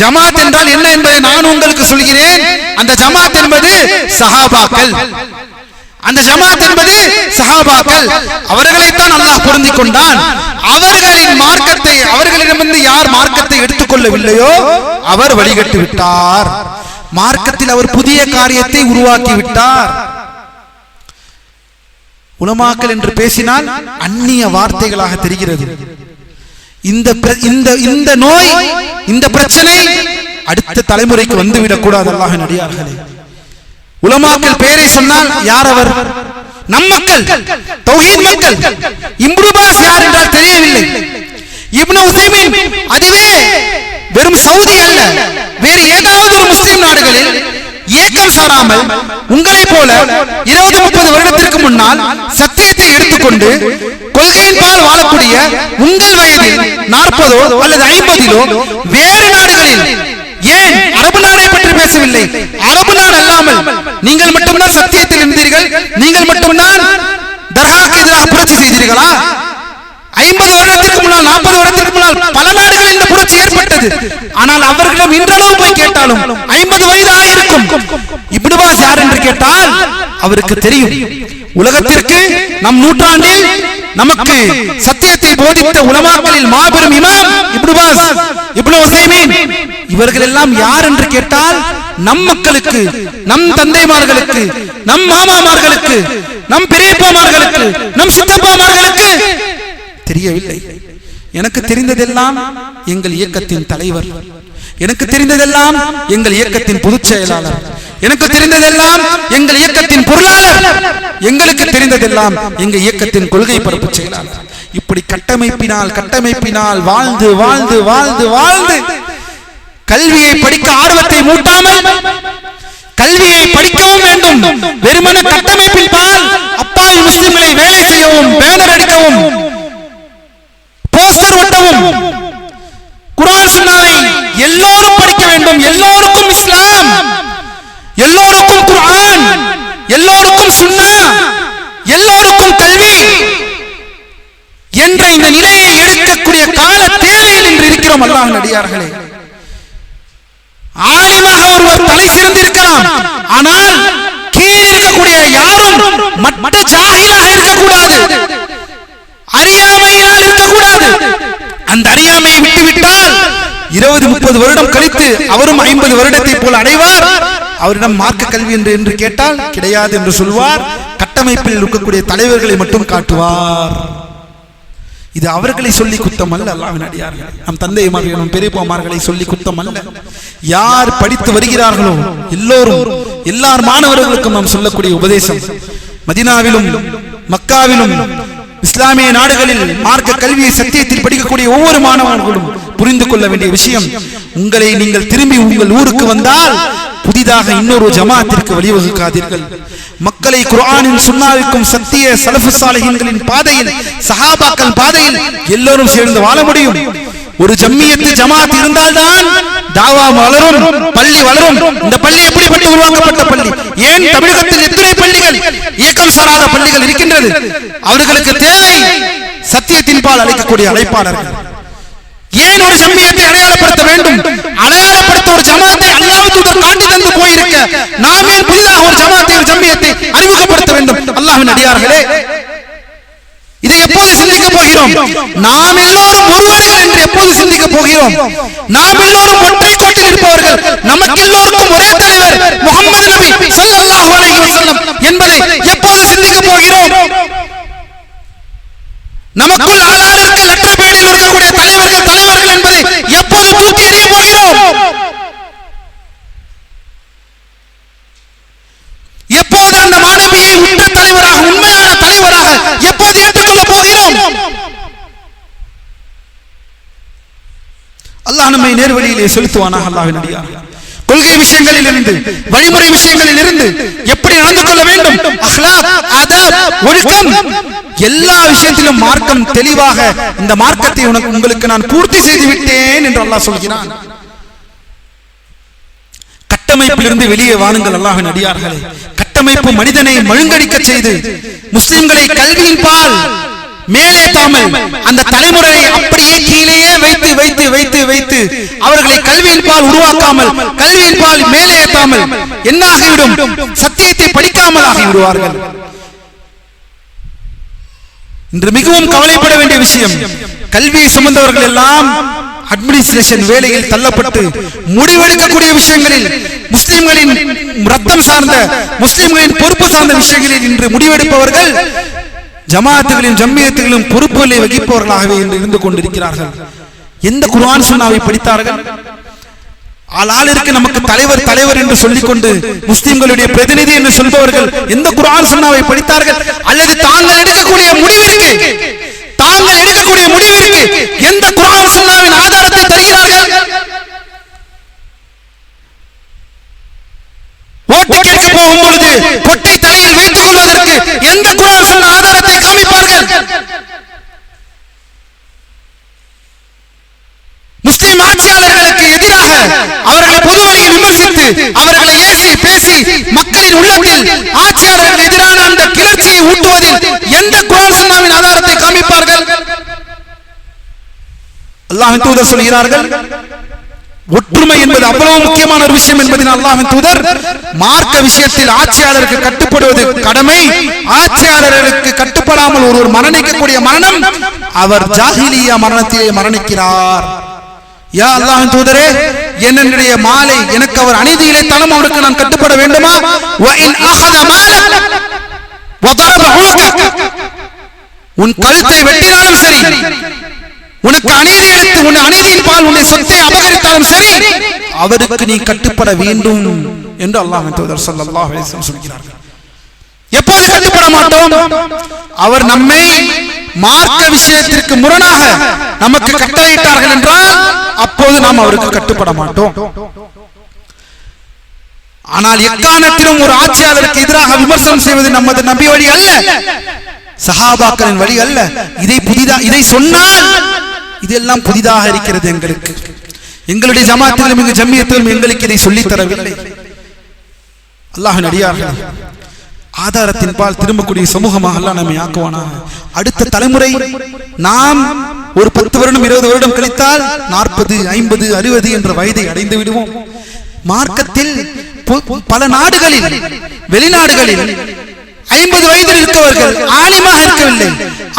ஜமாத் என்றால் என்ன என்பதை நான் உங்களுக்கு சொல்கிறேன். அந்த ஜமாத் என்பது சஹாபாக்கள். அந்த ஜமாத் என்பது சஹாபாக்கள். அவர்களைத்தான் அல்லாஹ் பொருந்திக் கொண்டான். அவர்களின் மார்க்கத்தை, அவர்களிடமிருந்து யார் மார்க்கத்தை எடுத்துக்கொள்ளவில்லையோ அவர் வழிகட்டு விட்டார். மார்க்கத்தில் அவர் புதிய காரியத்தை உருவாக்கி விட்டார். உலமாக்கள் என்று பேசினால் அந்நிய வார்த்தைகளாக தெரிகிறது. இந்த நோய், இந்த பிரச்சனை அடுத்த தலைமுறைக்கு வந்துவிடக் கூடாது அல்லாஹ்வின் அடியார்களே. உலமாக்கள் பெயரை சொன்னால் யார் அவர்? நம் மக்கள், தௌஹீத் மக்கள். இப்னு பாஸ் யார் என்றால் தெரியவில்லை. இப்னு உஸைமீன், அதுவே வெறும் சவுதி அல்ல, வேறு ஏதாவது ஒரு முஸ்லிம் நாடுகளில் ஏக்கம் சாராமல் உங்களை போல 20-30 வருடத்திற்கு முன்னால் சத்தியத்தை எடுத்துக்கொண்டு கொள்கையின் பால் வாழக்கூடிய உங்கள் வயதில் 40 அல்லது 50 வேறு நாடுகளில், ஏன் அரபு நாடை பற்றி பேசவில்லை, அரபு நாடு அல்லாமல் நீங்கள் மட்டும்தான் சத்தியத்தில் இருந்தீர்கள், நீங்கள் மட்டும்தான் தர்காவுக்கு எதிராக புரட்சி செய்தீர்களா? 50 வருடத்திற்கு முன்னால், 40 வருடத்திற்கு முன்னால் பல நாடுகளில் இந்த புரட்சி ஏற்பட்டது. ஆனால் அவர்களிடம் இன்றளவு போய் கேட்டாலும் 50 வயது ஆயிருக்கும். இப்னு பாஸ் யார் என்று கேட்டால் அவருக்கு தெரியும். உலகத்திற்கு நம் நூற்றாண்டில் நமக்கு சத்தியத்தை போதித்த உலமாக்களில் மாபெரும் இமாம் இப்னு பாஸ், இப்னு உஸைமீன், இவர்கள் எல்லாம் யார் என்று கேட்டால் நம் மக்களுக்கு, நம் தந்தைமார்களுக்கு, நம் மாமாமார்களுக்கு, நம் பெரியப்பாமார்களுக்கு, நம் சித்தப்பாமார்களுக்கு தெரியவில்லை. எனக்கு தெரிந்ததெல்லாம் எங்கள் இயக்கத்தின் தலைவர், எனக்கு தெரிந்ததெல்லாம் எங்கள் இயக்கத்தின் பொதுச் செயலாளர், எனக்கு தெரிந்ததெல்லாம் எங்கள் இயக்கத்தின் பொருளாளர், எங்களுக்கு தெரிந்ததெல்லாம் எங்கள் இயக்கத்தின் கொள்கை பரப்பு செயலாளர். இப்படி கட்டமைப்பினால் வாழ்ந்து வாழ்ந்து வாழ்ந்து வாழ்ந்து கல்வியை படிக்க ஆர்வத்தை மூட்டாமல், கல்வியை படிக்கவும் வேண்டும், வெறுமன கட்டமைப்பின் பால் அப்பாவி முஸ்லிம்களை வேலை செய்யவும், பேனர் அடிக்கவும், போஸ்டர் ஒட்டவும், குர்ஆன் சுன்னாவை எல்லோரும் படிக்க வேண்டும், எல்லோருக்கும் இஸ்லாம், எல்லோருக்கும் குர்ஆன், எல்லோருக்கும் சுன்னா, எல்லோருக்கும் கல்வி என்ற இந்த நிலையை எடுக்கக்கூடிய கால தேவையில் இன்று இருக்கிறோம். அல்லாஹ்வின் அடியார்களே, ஆலிமாக ஒருவர் தலை சிறந்திருக்கலாம், ஆனால் கீழே இருக்கக்கூடிய யாரும் மற்ற ஜாஹிலாக இருக்கக்கூடாது, அறியாமையினால் இருக்கக்கூடாது. அந்த அறியாமையை விட்டுவிட்டால் 20-30 வருடம் கழித்து அவரும் 50 வருடத்தை போல் அடைவார். அவரிடம் மார்க்க கல்வி என்று கேட்டால் கிடையாது என்று சொல்வார். கட்டமைப்பில் இருக்கக்கூடிய தலைவர்களை மட்டும் காட்டுவார். இது அவர்களை சொல்லி குத்தம் அல்ல. அல்லாஹ்வின் அடியார்களே, நம் தந்தைமார்கள் நம் பெரியப்பாமார்களை சொல்லி குத்தம் அல்ல. யார் படித்து வருகிறார்களோ எல்லார் மாணவர்களுக்கும் நாம் சொல்லக்கூடிய உபதேசம், மதீனாவிலும் மக்காவிலும் இஸ்லாமிய நாடுகளில் மார்க்க கல்வியை சத்தியத்தில் படிக்கக்கூடிய ஒவ்வொரு மாணவர்களும் புரிந்து கொள்ள வேண்டிய விஷயம், உங்களை நீங்கள் திரும்பி உங்கள் ஊருக்கு வந்தால் புதிதாக இன்னொரு ஜமாத்திற்கு வழிவகுக்காதீர்கள். மக்களை குர்ஆனின் சுன்னாவிற்கும் சத்திய சலஃபு சாலிஹீன்களின் பாதையில், சஹாபாக்கள் பாதையில் எல்லோரும் சேர்ந்து வாழ முடியும். ஒரு ஜம்மியத்து ஜமாத் இருந்தால்தான் தாவா வளரும், பள்ளி வளரும். இந்த பள்ளி எப்படிப்பட்ட உருவாக்கப்பட்ட பள்ளி? ஏன் தமிழகத்தில் எத்தனை பள்ளிகள், இயக்கம் சாராத பள்ளிகள் இருக்கின்றது? அவர்களுக்கு தேவை சத்தியத்தின் பால் அழைக்கக்கூடிய அழைப்பாளர்கள். ஏன் ஒரு ஜம்மியத்தை அடையாளப்படுத்த வேண்டும்? அடையாளப்படுத்த ஒரு ஜமாத்தை அல்லாஹ் தூதர் காட்டி தந்து போயிருக்க நாம் ஏன் புதிதாக ஒரு ஜமாத்தை, ஒரு ஜம்மியத்தை அறிமுகப்படுத்த வேண்டும்? அல்லாஹ்வின் அடியார்களே, இதை எப்போது சிந்திக்க போகிறோம்? நாம் எல்லோரும் ஒருவர்கள் என்று எப்போது சிந்திக்க போகிறோம்? நாம் எல்லோரும் ஒற்றை கோட்டில் இருப்பவர்கள், நமக்கு எல்லோருக்கும் ஒரே தலைவர் முஹம்மது நபி ஸல்லல்லாஹு அலைஹி வஸல்லம் என்பதை எப்போது சிந்திக்க போகிறோம்? நமக்குள் ஆளாளுக்கு லட்சப்பேடியில் இருக்கக்கூடிய தலைவர்கள் என்பதை எப்போது தூக்கி எறிய போகிறோம்? எப்போது அந்த மாணவியை உற்ற தலைவராக, உண்மையான தலைவராக எப்போது ஏற்றுக்கொள்ள போகிறோம்? அல்லாஹ் நம்மை நேர்வழியிலே செலுத்துவானாக. அல்லாஹ்வின் அடியார்களே, கொள்கை விஷயங்களில் இருந்து, வழிமுறை விஷயங்களில் இருந்து எப்படி நடந்து கொள்ள வேண்டும், அஹ்லாக், ஆதாப், ஒழுக்கம், எல்லா விஷயத்திலும் மார்க்கம் தெளிவாக, இந்த மார்க்கத்தை உங்களுக்கு நான் பூர்த்தி செய்து விட்டேன் என்று அல்லாஹ் சொல்கிறான். கட்டமைப்பிலிருந்து வெளியே வாருங்கள் அல்லாஹ்வின் அடியார்களே. கட்டமைப்பு மனிதனை மழுங்கடிக்க செய்து முஸ்லிம்களை கல்வியின் பால் மேலேத்தாமல் அந்த தலைமுறையை அப்படியே கீழேயே வைத்து வைத்து வைத்து வைத்து அவர்களை கல்வியின் பால் உருவாக்காமல், கல்வியின் பால் மேலே ஏற்றாமல் என்ன ஆகிவிடும்? சத்தியத்தை படிக்காமல் ஆகிவிடுவார்கள். இன்று மிகவும் கவலைப்பட வேண்டிய விஷயம், கல்வியை சுமந்தவர்கள் எல்லாம் அட்மினிஸ்ட்ரேஷன் வேலையில் தள்ளப்பட்டு முடிவெடுக்கக்கூடிய விஷயங்களில், முஸ்லிம்களின் ரத்தம் சார்ந்த, முஸ்லிம்களின் பொறுப்பு சார்ந்த விஷயங்களில் இன்று முடிவெடுப்பவர்கள் ஜமாத்துகளின் ஜம்மியத்துகளின் பொறுப்புகளை வகிப்பவர்களாகவே இருந்து கொண்டிருக்கிறார்கள். எந்த குர்ஆன் சுன்னாவை படித்தார்கள்? ஆளாளுக்கு நமக்கு தலைவர் தலைவர் என்று சொல்லிக்கொண்டு முஸ்லிம்களுடைய பிரதிநிதி என்று சொல்பவர்கள் எந்த குர்ஆன் சுன்னாவை படித்தார்கள்? அல்லது தாங்கள் எடுக்கக்கூடிய முடிவிற்கு எந்த குர்ஆன் சுன்னாவின் ஆதாரத்தை தருகிறார்கள்? ஓட்டு கேட்க போகும் பொழுது பொட்டை தலையில் வைத்துக் கொள்வதற்கு எந்த குர்ஆன் சுன்னா ஆதாரத்தை காமிப்பார்கள்? முஸ்லிம் ஆட்சியாளர்களுக்கு எதிராக அவர்களை பொதுவெளியில் விமர்சித்து, அவர்களை ஏசி பேசி மக்களின் உள்ளத்தில் ஆட்சியாளர்களுக்கு எதிரான அந்த கிளர்ச்சியை ஊட்டுவதில் எந்த குர்ஆன் சுன்னாவின் ஆதாரத்தை காமிப்பார்கள்? அல்லாஹ்வின் தூதர் சொல்கிறார்கள், ஒற்றுமை என்பது அவ்வளவு முக்கியமான ஒரு விஷயம் என்பதில் அல்லாஹ்வின் தூதர் மார்க்க விஷயத்தில் ஆட்சியாளருக்கு கட்டுப்படுவது கடமை. ஆட்சியாளர்களுக்கு கட்டுப்படாமல் ஒருவர் மரணிக்கக்கூடிய மரணம், அவர் ஜாஹிலியா மரணத்திலே மரணிக்கிறார். யா அல்லாஹ்வின் தூதரே, என்னுடைய மாலை எனக்கு அவர் அநீதியிலே தலம், அவருக்கு நான் கட்டுப்பட வேண்டுமா? வ இன் அஹத மாலக் வ தரப உனக, உன் கழுத்தை வெட்டினாலும் சரி, உனக்கு அநீதி இழைத்து உன் அநீதியின் பால் உன்னை சொத்தை அபகரித்தாலும் சரி, அவருக்கு நீ கட்டுப்பட வேண்டும் என்று அல்லாஹ்வின் தூதர் ஸல்லல்லாஹு அலைஹி வஸல்லம் சொல்கிறார்கள். எப்போது கட்டுப்பட மாட்டோம்? அவர் நம்மை மார்க்க விஷயத்திற்கு முரணாக நமக்கு கட்டளையிட்டார்கள் என்றால் அப்போது நாம் அவருக்கு கட்டுப்பட மாட்டோம். ஆனால் எக்காரணத்திலும் ஒரு ஆட்சியாளருக்கு எதிராக விமர்சனம் செய்வது நமது நபி வழி அல்ல, சஹாபாக்களின் வழி அல்ல. இதை சொன்னால் இதெல்லாம் புதிதாக இருக்கிறது எங்களுக்கு. எங்களுடைய ஜமாத்திலும் எங்கள் ஜம்மியத்திலும் எங்களுக்கு இதை சொல்லித் தரவில்லை. அல்லாஹ்வின் அடியார்களே, ஆதாரத்தின் பால் திரும்பக்கூடிய சமூகமாக அல்லாஹ் நம்மை ஆக்குவானாக. அடுத்த தலைமுறை நாம் ஒரு 10 வருடம் 20 வருடம் கழித்தால் 40, 50, 60 என்ற வயதை அடைந்து விடுவோம். மார்க்கத்தில் பல நாடுகளில், வெளிநாடுகளில் 50 வயதில் இருக்கவர்கள் ஆலிமாக இருக்கவில்லை,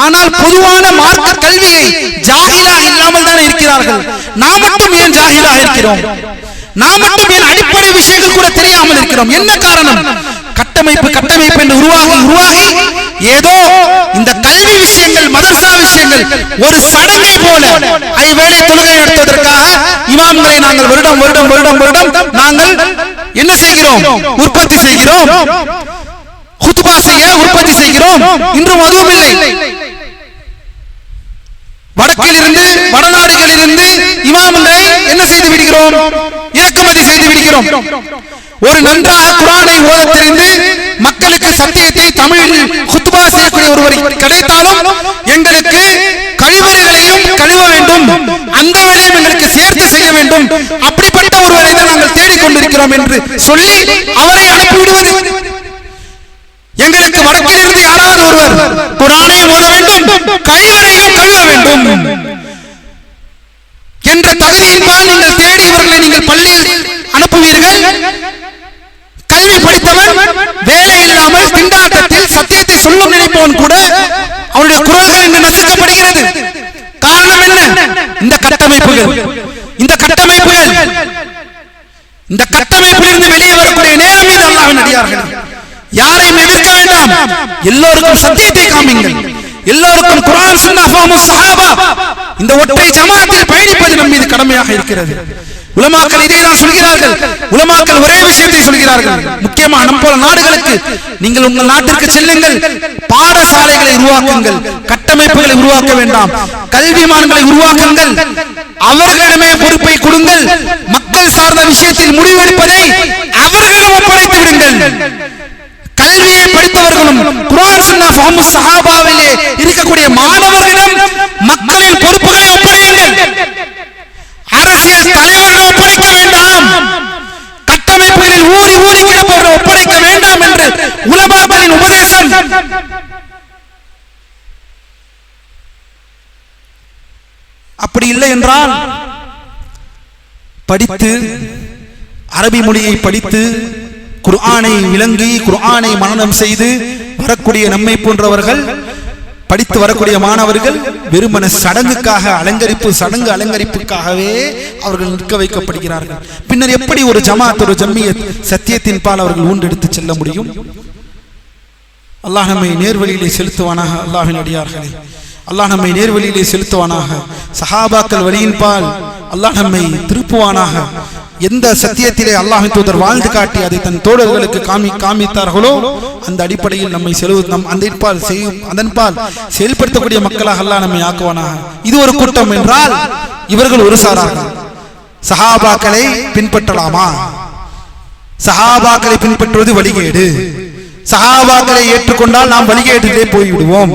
ஆனால் பொதுவான மார்க்க கல்வியை ஜாஹிலாக இல்லாமல் தான் இருக்கிறார்கள். நாம் மட்டும் ஏன் ஜாஹிலாக இருக்கிறோம்? நாம் மட்டும் ஏன் அடிப்படை விஷயங்கள் கூட தெரியாமல் இருக்கிறோம்? என்ன காரணம்? கட்டமைப்பு என்று உருவாகி ஏதோ இந்த கல்வி விஷயங்கள், மதரசா விஷயங்கள் ஒரு சடங்கை போல ஐவேளை தொழுகை நடத்துவதற்காக இமாம்களை நாங்கள் வருடம் நாங்கள் என்ன செய்கிறோம்? உற்பத்தி செய்கிறோம். குத்பா செய்ய உற்பத்தி செய்கிறோம். இன்றும் அதுவும் இல்லை. வடக்கிலிருந்து, வடநாடுகளிலிருந்து இமாம்களை என்ன செய்து விடுகிறோம்? இறக்குமதி செய்து விடுகிறோம். ஒரு நன்றாக குர்ஆனை ஓத தெரிந்து மக்களுக்கு சத்தியத்தை தமிழில் குத்பா செய்யக்கூடிய ஒருவர் கிடைத்தாலும் எங்களுக்கு கழிவறைகளையும் கழுவ வேண்டும், அந்த வேலையும் எங்களுக்கு சேர்த்து செய்ய வேண்டும், அப்படிப்பட்ட ஒருவரை தான் நாங்கள் தேடிக்கொண்டிருக்கிறோம் என்று சொல்லி அவரை அனுப்பிவிடுவது. எங்களுக்கு வடக்கிலிருந்து யாராவது ஒருவர் குர்ஆனையும் ஓத வேண்டும், கழிவறையும் கழுவ வேண்டும் என்ற தகுதியின்பால் நீங்கள் தேடி இவர்களை நீங்கள் பள்ளியில் அனுப்புவீர்கள். கல்வி படித்தவன் வேலை இல்லாமல் திண்டாட்டத்தில் சத்தியத்தை சொல்லும் நினைப்பவன் கூட அவருடைய குரல்கள் இன்று நசுக்கப்படுகிறது. காரணம் என்ன? இந்த கட்டமைப்புகள். இந்த கட்டமைப்பிலிருந்து வெளியே வரக்கூடிய நேரம் இது. அல்லாஹ்வின் அடியார்களே, யாரையும் எதிர்க்க வேண்டாம். எல்லோருக்கும் சத்தியத்தை காமிங்கள். எல்லோருக்கும் குர்ஆன், சுன்னஹ், ஃபஹ்மு ஸஹாபா, இந்த ஒற்றை ஜமாஅத்தில் பயணிப்பது நம் மீது கடமையாக இருக்கிறது. உலமாக்கள் இதைதான் சொல்கிறார்கள். உலமாக்கள் ஒரே விஷயத்தை சொல்கிறார்கள். முக்கியமாக நம் போல நாடுகளுக்கு, நீங்கள் உங்கள் நாட்டிற்கு செல்லுங்கள், பாடசாலைகளை உருவாக்குங்கள், கட்டமைப்புகளை உருவாக்க வேண்டாம், கல்விமான்களை உருவாக்குங்கள், அவர்களிடமே பொறுப்பை கொடுங்கள், மக்கள் சார்ந்த விஷயத்தில் முடிவெடுப்பதை அவர்களிடம் ஒப்படைத்து விடுங்கள். கல்வியை படித்தவர்களும் குர்ஆன், சுன்னஹ், ஃபஹ்மு ஸஹாபாவிலே இருக்கக்கூடிய மாணவர்களிடம் மக்களின் பொறுப்புகளை ஒப்படையுங்கள். அரசியல் தலைவர்கள் ஒப்படைக்க வேண்டாம், கட்டமைப்புகளில் ஊறி கிடப்பவர்கள் ஒப்படைக்க வேண்டாம் என்று உலமாக்களின் உபதேசம். அப்படி இல்லை என்றால் படித்து, அரபி மொழியை படித்து, குர்ஆனை விளங்கி, குர்ஆனை மனனம் செய்து வரக்கூடிய நம்மை போன்றவர்கள், படித்து வரக்கூடிய மாணவர்கள் வெறுமன சடங்குக்காக, சடங்கு அலங்கரிப்புக்காகவே அவர்கள் நிற்க வைக்கப்படுகிறார்கள். பின்னர் எப்படி ஒரு ஜமாத், ஒரு ஜம்மியத் சத்தியத்தின் பால் அவர்கள் ஊண்டெடுத்து செல்ல முடியும்? அல்லாஹ் நம்மை நேர்வழியிலே செலுத்துவானாக. அல்லாஹ்வின் அடியார்களே, அல்லாஹ் நம்மை நேர்வழியிலே செலுத்துவானாக. சஹாபாக்கள் வழியின் பால் அல்லாஹ் நம்மை திருப்புவானாக. எந்த சத்தியத்திலே அல்லாஹ்வின் தூதர் வாழ்ந்து காட்டி அதை தன் தோழர்களுக்கு காமித்தார்களோ அந்த அடிப்படையில் நம்மை அதன்பால் செயல்படுத்தக்கூடிய மக்களாக அல்லாஹ் நம்மை ஆக்குவானாக. இது ஒரு கூட்டம் என்றால் இவர்கள் ஒரு சாரார்கள். சஹாபாக்களை பின்பற்றலாமா? சஹாபாக்களை பின்பற்றுவது வழிகேடு. சஹாபாக்களை ஏற்றுக்கொண்டால் நாம் வழிகேட்டிலே போய்விடுவோம்.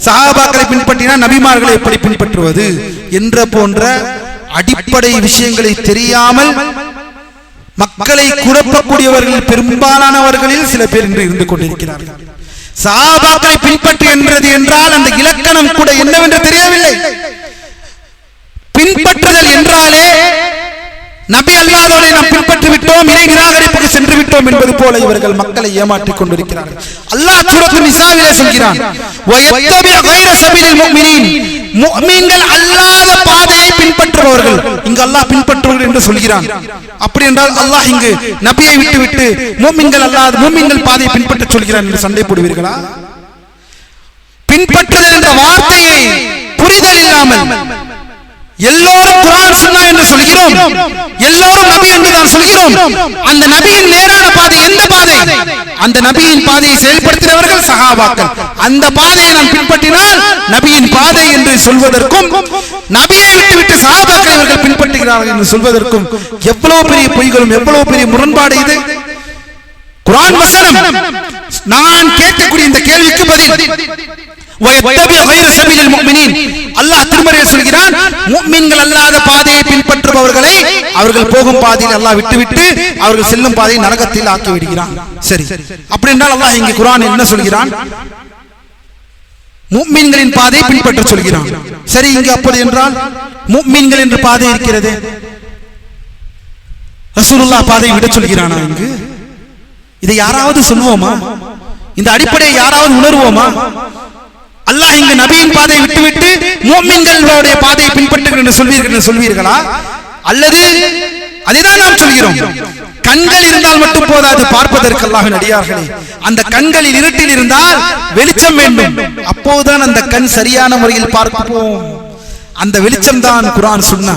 சஹாபாக்களை பின்பற்றினால் நபிமார்களை எப்படி பின்பற்றுவது என்ற போன்ற அடிப்படை விஷயங்களை தெரியாமல் மக்களை குழப்பக்கூடியவர்கள் பெரும்பாலானவர்களில் சில பேர் இன்று இருந்து கொண்டிருக்கிறார்கள். சஹாபாக்களை பின்பற்றி என்றால் அந்த இலக்கணம் கூட என்னவென்று தெரியவில்லை. பின்பற்றுதல் என்றாலே நபி அல்லாஹ்வை நாம் பின்பற்றி விட்டோம், இறை நிராகரிப்புக்கு சென்று விட்டோம் என்பது போல இவர்கள் மக்களை ஏமாற்றிக் கொண்டிருக்கிறார்கள். அல்லாஹ் சூரத்து நிசாவிலே சொல்கிறான், வயத்தபி கைர சபீலில் முஃமினீன், முஃமின்கள் அல்லாத பாதையை பின்பற்றுபவர்கள். இங்கு அல்லாஹ் பின்பற்றுபவர்கள் என்று சொல்கிறான். அப்படி என்றால் அல்லாஹ் இங்கு நபியை விட்டுவிட்டு முஃமின்கள் அல்லாத முஃமின்கள் பாதையை பின்பற்ற சொல்கிறான் என்று சண்டை போடுவீர்களா? பின்பற்றுதல் என்ற வார்த்தையை புரிதல் இல்லாமல் எல்லோரும் குர்ஆன் சுன்னா என்று சொல்கிறோம், எல்லோரும் நபி என்று தான் சொல்கிறோம். அந்த நபியின் நேரான பாதை எந்த பாதை? அந்த நபியின் பாதையை செயல்படுத்தினவர்கள் சஹாபாக்கள். அந்த பாதையை நாம் பின்பற்றினால் நபியின் பாதை என்று சொல்வதற்கும், நபியை விட்டுவிட்டு சஹாபாக்களை இவர்கள் பின்பற்றுகிறார்கள் என்று சொல்வதற்கும் எவ்வளவு பெரிய பொய்களும் எவ்வளவு பெரிய முரண்பாடு இது! குர்ஆன் வசனம். நான் கேட்கக்கூடிய இந்த கேள்விக்கு பதில், அல்லாஹ் திருமறையில் சொல்கிறான், முஃமின்கள் அல்லாத பாதையை பின்பற்றுபவர்களை அவர்கள் போகும் பாதையில் அல்லாஹ் விட்டுவிட்டு அவர்கள் செல்லும் பாதையை நரகத்தில் ஆக்கி விடுகிறான். சரி, அப்படி என்றால் அல்லாஹ் இங்கே குர்ஆனில் என்ன சொல்கிறான்? முஃமின்களின் பாதையை பின்பற்ற சொல்கிறான். சரி, இங்கு அப்படி என்றால் முஃமின்கள் என்ற பாதை இருக்கிறது, ரசூலுல்லாஹ் பாதையை விட சொல்கிறானா? இங்கு இதை யாராவது சொல்வோமா? இந்த அடிப்படையை யாராவது உணர்வோமா? அல்லாஹ் இங்கு நபியின் பாதையை விட்டுவிட்டு முஃமின்களுடைய பாதையை பின்பற்றுங்கள் என்று சொல்வீர்களா? அல்லது அதுதான் நாம் சொல்கிறோம், கண்கள் இருந்தால் மட்டும் போதாது பார்ப்பதற்கு. அல்லாஹ்வின் அடியார்களே, அந்த கண்களில் இருட்டில் இருந்தால் வெளிச்சம் வேண்டும். அப்போதுதான் அந்த கண் சரியான முறையில் பார்ப்போம். அந்த வெளிச்சம் தான் குர்ஆன் சுன்னா.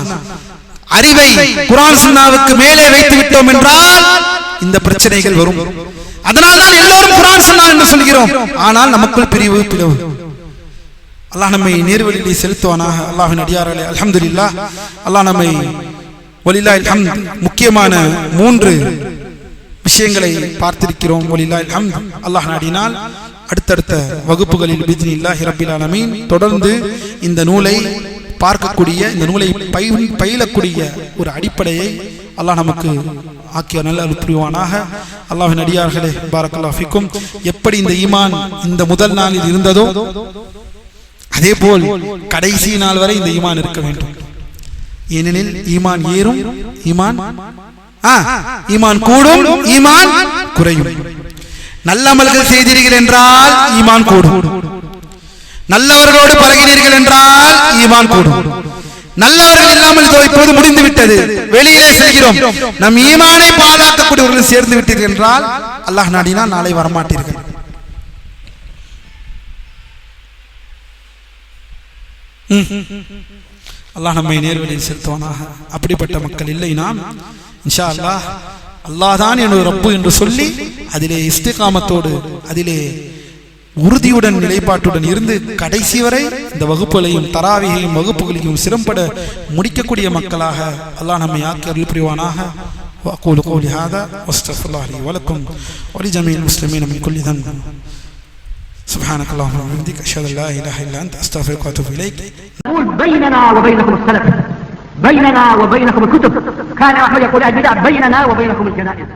அறிவை குர்ஆன் சுன்னாவுக்கு மேலே வைத்து விட்டோம் என்றால் இந்த பிரச்சனைகள் வரும். அதனால்தான் எல்லோரும் குர்ஆன் சுன்னா என்று சொல்கிறோம், ஆனால் நமக்குள் பிரிவு பிளவு. அல்லாஹ் நம்மை நேர்வழியிலே செலுத்துவானாக. அல்லாஹ்வின் அடியார்களே, அல்ஹம்துலில்லாஹ், அல்லாஹ் நம்மை வலில்லாஹில் ஹம்த் முக்கியமான 3 விஷயங்களை பார்த்திருக்கிறோம். வலில்லாஹில் ஹம்த். அல்லாஹ் நாடினால் அடுத்தடுத்த வகுப்புகளில் பிஇذنில்லாஹி ரப்பில் ஆலமீன் தொடர்ந்து இந்த நூலை பார்க்கக்கூடிய, இந்த நூலை பயிலக்கூடிய ஒரு அடிப்படையை அல்லாஹ் நமக்கு ஆக்கிய நல்ல புரிவானாக. அல்லாஹ்வின் அடியார்களே, பாரக்கல்லாஹு ஃபீக்கும். எப்படி இந்த ஈமான் இந்த முதல் நாளில் இருந்ததோ அதே போல் கடைசி நாள் வரை இந்த ஈமான் இருக்க வேண்டும். ஏனெனில் ஈமான் ஏறும், ஈமான் கூடும், ஈமான் குறையும். நல்ல அமல்கள் செய்தீர்கள் என்றால் ஈமான் கூடும், நல்லவர்களோடு பழகினீர்கள் என்றால் ஈமான் கூடும். நல்லவர்கள் இல்லாமல் இப்போது முடிந்து விட்டது, வெளியிலே செல்கிறோம், நம் ஈமானை பாதுகாக்கக்கூடியவர்கள் சேர்ந்து விட்டீர்கள் என்றால் அல்லாஹ் நாடினால் நாளை வரமாட்டீர்கள். அல்லாஹ் நம்மை நேர்வழியில் செலுத்துவானாக. அப்படிப்பட்ட மக்கள் இல்லை நாம். இன்ஷா அல்லாஹ், அல்லாஹ் தான் என்னுடைய ரப்பு என்று சொல்லி அதிலே இஸ்திகாமத்தோடு, அதிலே உறுதியுடன், நிலைப்பாட்டுடன் இருந்து கடைசி வரை இந்த வகுப்புகளையும் தராவிகையும் வகுப்புகளையும் சிறம்பட முடிக்கக்கூடிய மக்களாக அல்லாஹ் நம்மை ஆக்கி அருள் புரிவானாக. وأقول قولي هذا واستغفر الله لي ولكم ولجميع المسلمين من كل ذنب. سبحانك اللهم وبحمدك أشهد أن لا إله إلا أنت أستغفرك وأتوب إليك. نقول بيننا وبينكم السلف، بيننا وبينكم الكتب. كان أحمد يقول البدع بيننا وبينكم الجنائز.